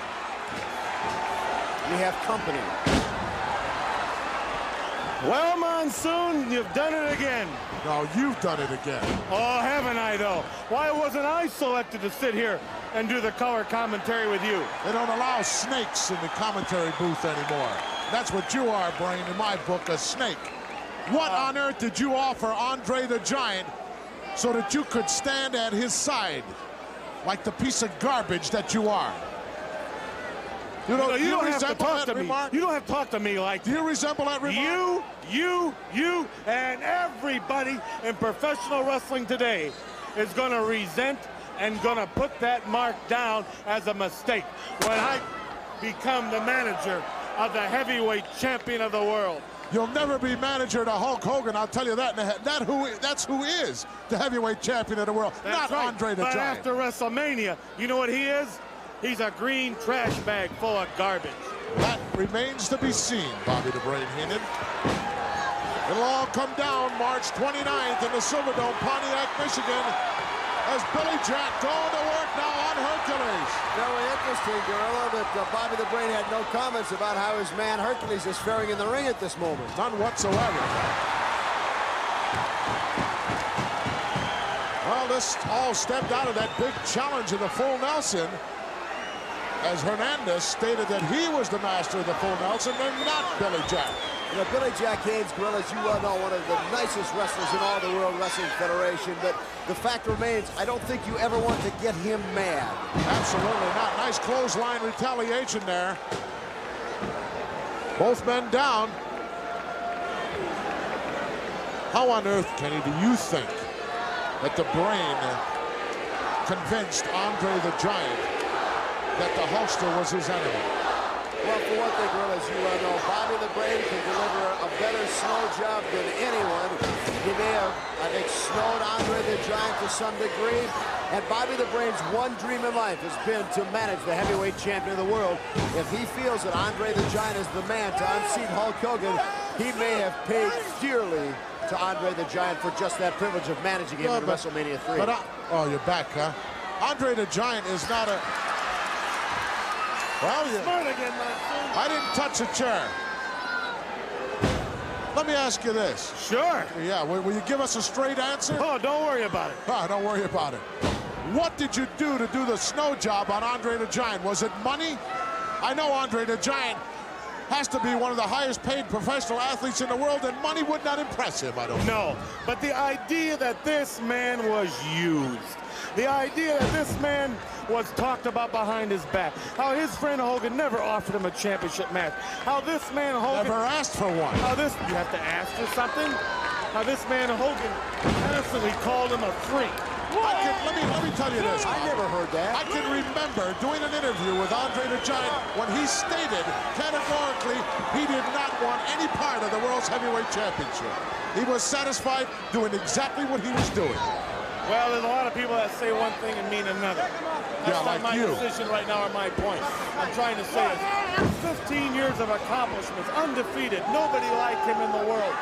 We have company. Well, Monsoon, you've done it again. No, you've done it again. Oh, haven't I, though? Why wasn't I selected to sit here and do the color commentary with you? They don't allow snakes in the commentary booth anymore. That's what you are, Brain, in my book, a snake. What on earth did you offer Andre the Giant so that you could stand at his side like the piece of garbage that you are? You don't have to talk to me. Remark? You don't have to talk to me like that. Do you resemble that remark? You, and everybody in professional wrestling today is going to resent and going to put that mark down as a mistake when I become the manager of the heavyweight champion of the world. You'll never be manager to Hulk Hogan, I'll tell you that. That's who is the heavyweight champion of the world, not right. Andre the Giant. But after WrestleMania, you know what he is? He's a green trash bag full of garbage. That remains to be seen, Bobby the Brain Heenan. It'll all come down March 29th in the Silverdome, Pontiac, Michigan, as Billy Jack going to work now on Hercules. Very interesting, Gorilla, that Bobby the Brain had no comments about how his man Hercules is faring in the ring at this moment. None whatsoever. Well, this all stepped out of that big challenge of the full Nelson, as Hernandez stated that he was the master of the full Nelson and not Billy Jack. You know, Billy Jack Haynes, Gorilla, as you well know, one of the nicest wrestlers in all the World Wrestling Federation, but the fact remains, I don't think you ever want to get him mad. Absolutely not. Nice clothesline retaliation there. Both men down. How on earth, Kenny, do you think that the Brain convinced Andre the Giant that the Hulkster was his enemy? Well, for one thing, Gorilla, as you well know, Bobby the Brain can deliver a better snow job than anyone. He may have, I think, snowed Andre the Giant to some degree. And Bobby the Brain's one dream in life has been to manage the heavyweight champion of the world. If he feels that Andre the Giant is the man to unseat Hulk Hogan, he may have paid dearly to Andre the Giant for just that privilege of managing him in WrestleMania 3. Oh, you're back, huh? Andre the Giant is not a... Well, Smart again, I didn't touch a chair. Let me ask you this. Sure. Yeah, will you give us a straight answer? Oh, don't worry about it. Oh, don't worry about it. What did you do to do the snow job on Andre the Giant? Was it money? I know Andre the Giant has to be one of the highest paid professional athletes in the world, and money would not impress him, I don't know. But the idea that this man was used, the idea that this man was talked about behind his back, how his friend Hogan never offered him a championship match, how this man Hogan never asked for one. How this, you have to ask for something. How this man Hogan constantly called him a freak. Let me tell you this. I never heard that. I can remember doing an interview with Andre the Giant when he stated categorically he did not want any part of the World's Heavyweight Championship. He was satisfied doing exactly what he was doing. Well, there's a lot of people that say one thing and mean another. That's not like my you. decision right now or my point. I'm trying to say is 15 years of accomplishments, undefeated, nobody like him in the world.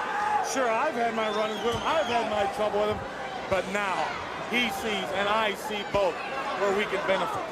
Sure, I've had my run-ins with him, I've had my trouble with him, but now he sees and I see both where we can benefit.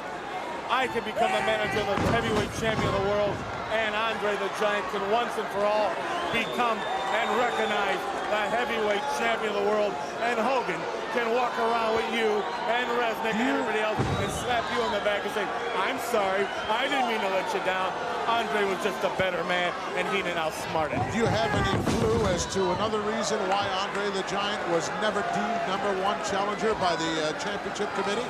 I can become the manager of the heavyweight champion of the world, and Andre the Giant can once and for all become and recognize the heavyweight champion of the world, and Hogan can walk around with you and Resnick and everybody else and slap you on the back and say, I'm sorry, I didn't mean to let you down. Andre was just a better man, and he didn't outsmart it. Do you have any clue as to another reason why Andre the Giant was never deemed #1 challenger by the championship committee?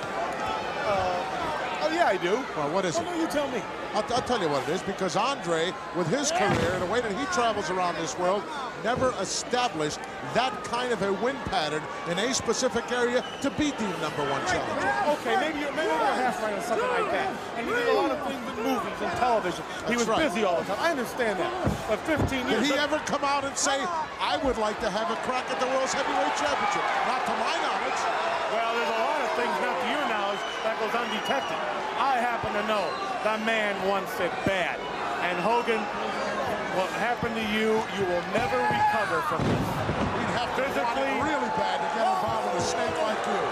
Oh, yeah, I do. Well, what is it? No, you tell me. I'll tell you what it is, because Andre, with his career and the way that he travels around this world, never established that kind of a win pattern in a specific area to beat the #1 challenger. Okay, maybe you're half right on something like that. And he did a lot of things in movies and television. He was busy all the time. I understand that. But 15 years... Did he ever come out and say, I would like to have a crack at the World's Heavyweight Championship? Not to my knowledge. Well, there's a lot of things, not to your knowledge, that goes undetected. I happen to know the man wants it bad. And Hogan, what happened to you, you will never recover from this. We'd have to want it really bad to get involved with a snake like you.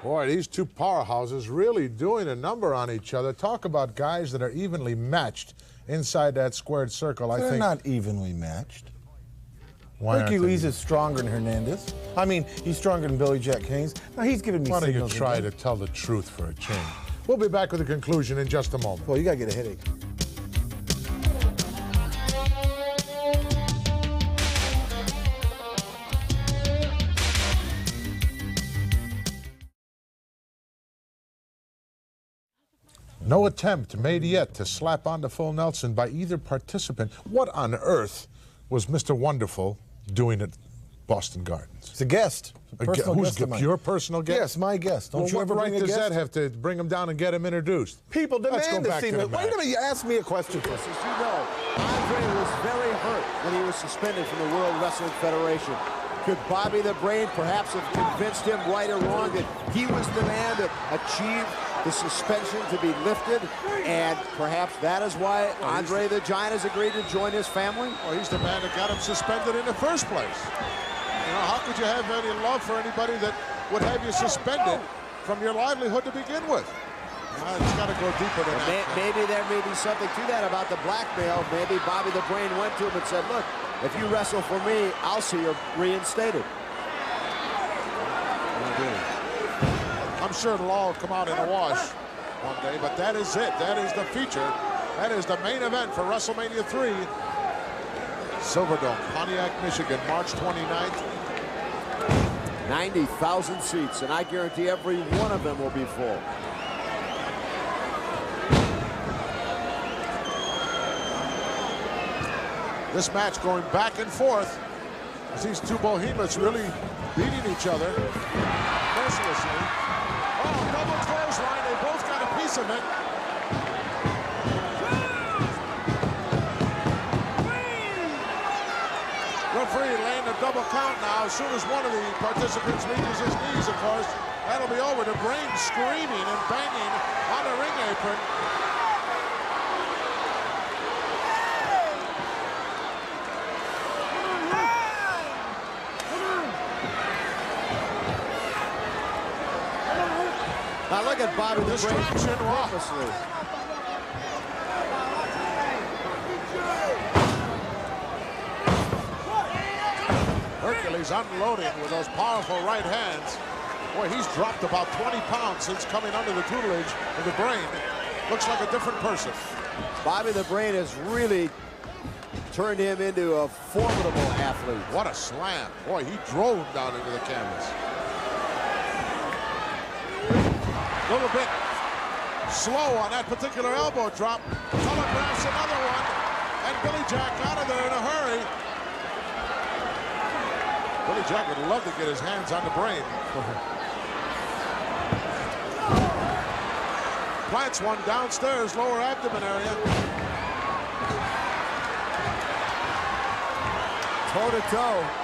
Boy, these two powerhouses really doing a number on each other. Talk about guys that are evenly matched inside that squared circle. I think they're not evenly matched. Why Hercules is stronger than Hernandez. I mean, he's stronger than Billy Jack Haynes. Now, he's giving me signals. Why don't you try to tell the truth for a change? We'll be back with the conclusion in just a moment. Well, you got to get a headache. No attempt made yet to slap on the full Nelson by either participant. What on earth was Mr. Wonderful doing at Boston Gardens? It's a guest. Who's your personal guest? Yes, my guest. Don't you ever bring a guest? What right does that have to bring him down and get him introduced? People demand to see him. Wait a minute, you asked me a question first. As you know, Andre was very hurt when he was suspended from the World Wrestling Federation. Could Bobby the Brain perhaps have convinced him, right or wrong, that he was the man to achieve the suspension to be lifted, and perhaps that is why Andre the Giant has agreed to join his family? Well, he's the man that got him suspended in the first place. You know, how could you have any love for anybody that would have you suspended from your livelihood to begin with? It's got to go deeper than that. Maybe there may be something to that about the blackmail. Maybe Bobby the Brain went to him and said, look, if you wrestle for me, I'll see you reinstated. I'm sure it'll all come out in a wash one day, but that is it. That is the feature. That is the main event for WrestleMania 3. Silverdome, Pontiac, Michigan, March 29th. 90,000 seats, and I guarantee every one of them will be full. This match going back and forth as these two behemoths really beating each other mercilessly. Oh, double clothesline. They both got a piece of it. Referee laying a double count now. As soon as one of the participants reaches his knees, of course, that'll be over. The Brain screaming and banging on the ring apron. Now look at Bobby the Brain purposely. Hercules unloading with those powerful right hands. Boy, he's dropped about 20 pounds since coming under the tutelage of the Brain. Looks like a different person. Bobby the Brain has really turned him into a formidable athlete. What a slam. Boy, he drove him down into the canvas. A little bit slow on that particular elbow drop. Telegraphs another one. And Billy Jack out of there in a hurry. Billy Jack would love to get his hands on the Brain. Plants one downstairs, lower abdomen area. Toe-to-toe.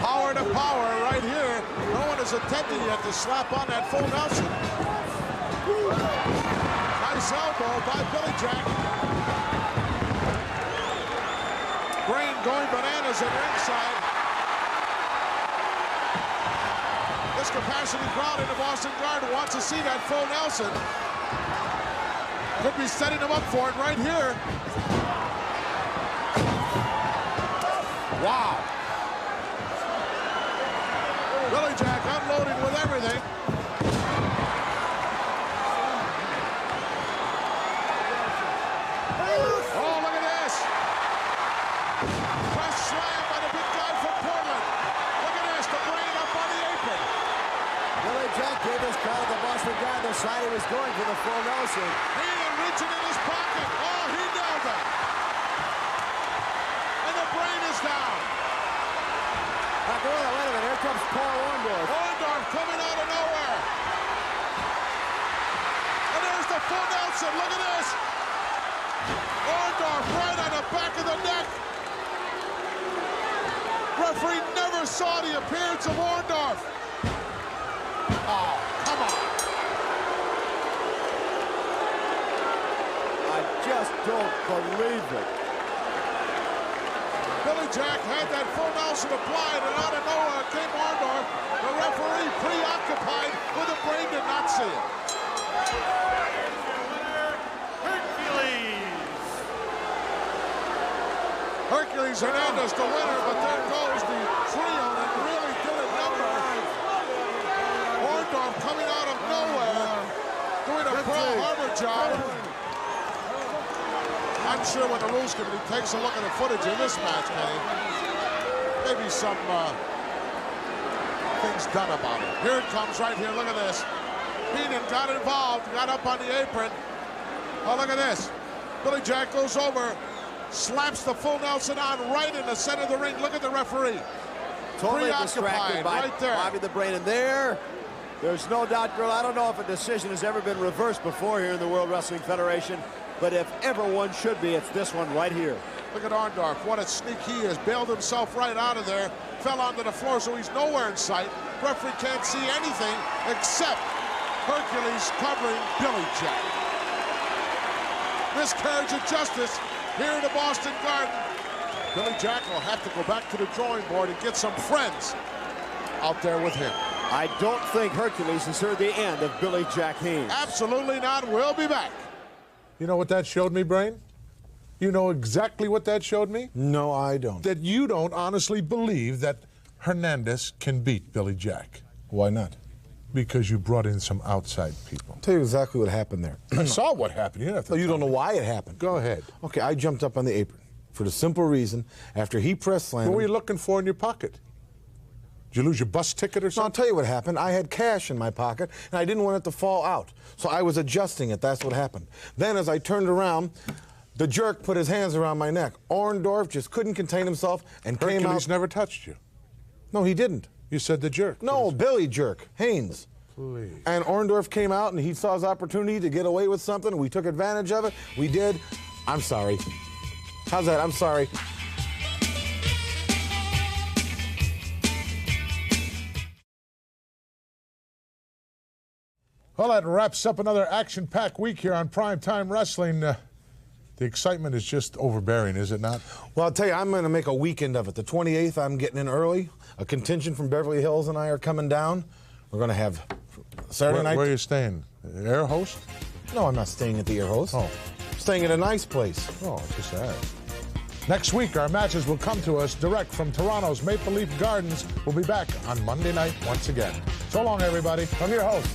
Power to power right here. No one has attempted yet to slap on that full Nelson. Nice elbow by Billy Jack. Brain going bananas at ringside. This capacity crowd in the Boston Garden wants to see that full Nelson. Could be setting him up for it right here. Wow. Billy Jack unloading with everything. Oh, look at this. Press slam by the big guy from Portland. Look at this, the brain up on the apron. Billy Jack gave this crowd the Boston guy the side he was going for the full Nelson. Heenan reaching in his pocket. Oh, he nailed it. And the brain is down. Now, wait a minute. Here comes Paul Orndorff. Orndorff coming out of nowhere. And there's the full Nelson. Look at this. Orndorff right on the back of the neck. Referee never saw the appearance of Orndorff. Oh, come on. I just don't believe it. Billy Jack had that full Nelson applied, and out of nowhere came Orndorff. The referee preoccupied with the brain, did not see it. Hercules Hernandez, the winner, but there goes the trio that really did a number. Orndorff coming out of nowhere, doing a Pearl Harbor job. I'm sure when the rules committee takes a look at the footage of this match, Kenny, maybe some things done about it. Here it comes right here. Look at this. Heenan got involved, got up on the apron. Oh, look at this. Billy Jack goes over, slaps the full Nelson on right in the center of the ring. Look at the referee. Totally distracted by right there. Bobby the Brain. And there's no doubt, girl, I don't know if a decision has ever been reversed before here in the World Wrestling Federation, but if ever one should be, it's this one right here. Look at Orndorff. What a sneak he is. Bailed himself right out of there. Fell onto the floor, so he's nowhere in sight. Referee can't see anything except Hercules covering Billy Jack. Miscarriage of justice here in the Boston Garden. Billy Jack will have to go back to the drawing board and get some friends out there with him. I don't think Hercules has heard the end of Billy Jack Haynes. Absolutely not. We'll be back. You know what that showed me, Brain? You know exactly what that showed me? No, I don't. That you don't honestly believe that Hernandez can beat Billy Jack. Why not? Because you brought in some outside people. I'll tell you exactly what happened there. I saw what happened. You didn't have to. You don't know why it happened. Go ahead. Okay, I jumped up on the apron for the simple reason, after he press slammed. What were you looking for in your pocket? Did you lose your bus ticket or something? No, I'll tell you what happened. I had cash in my pocket, and I didn't want it to fall out. So I was adjusting it. That's what happened. Then as I turned around, the jerk put his hands around my neck. Orndorff just couldn't contain himself and came out. Hercules never touched you. No, he didn't. You said the jerk. No, Billy Jerk, Haynes. Please. And Orndorff came out, and he saw his opportunity to get away with something. We took advantage of it. We did. I'm sorry. How's that? I'm sorry. Well, that wraps up another action-packed week here on Prime Time Wrestling. The excitement is just overbearing, is it not? Well, I'll tell you, I'm going to make a weekend of it. The 28th, I'm getting in early. A contingent from Beverly Hills and I are coming down. We're going to have Saturday night. Where are you staying? Air Host? No, I'm not staying at the Air Host. Oh. I'm staying at a nice place. Oh, just that. Next week, our matches will come to us direct from Toronto's Maple Leaf Gardens. We'll be back on Monday night once again. So long, everybody. I'm your host.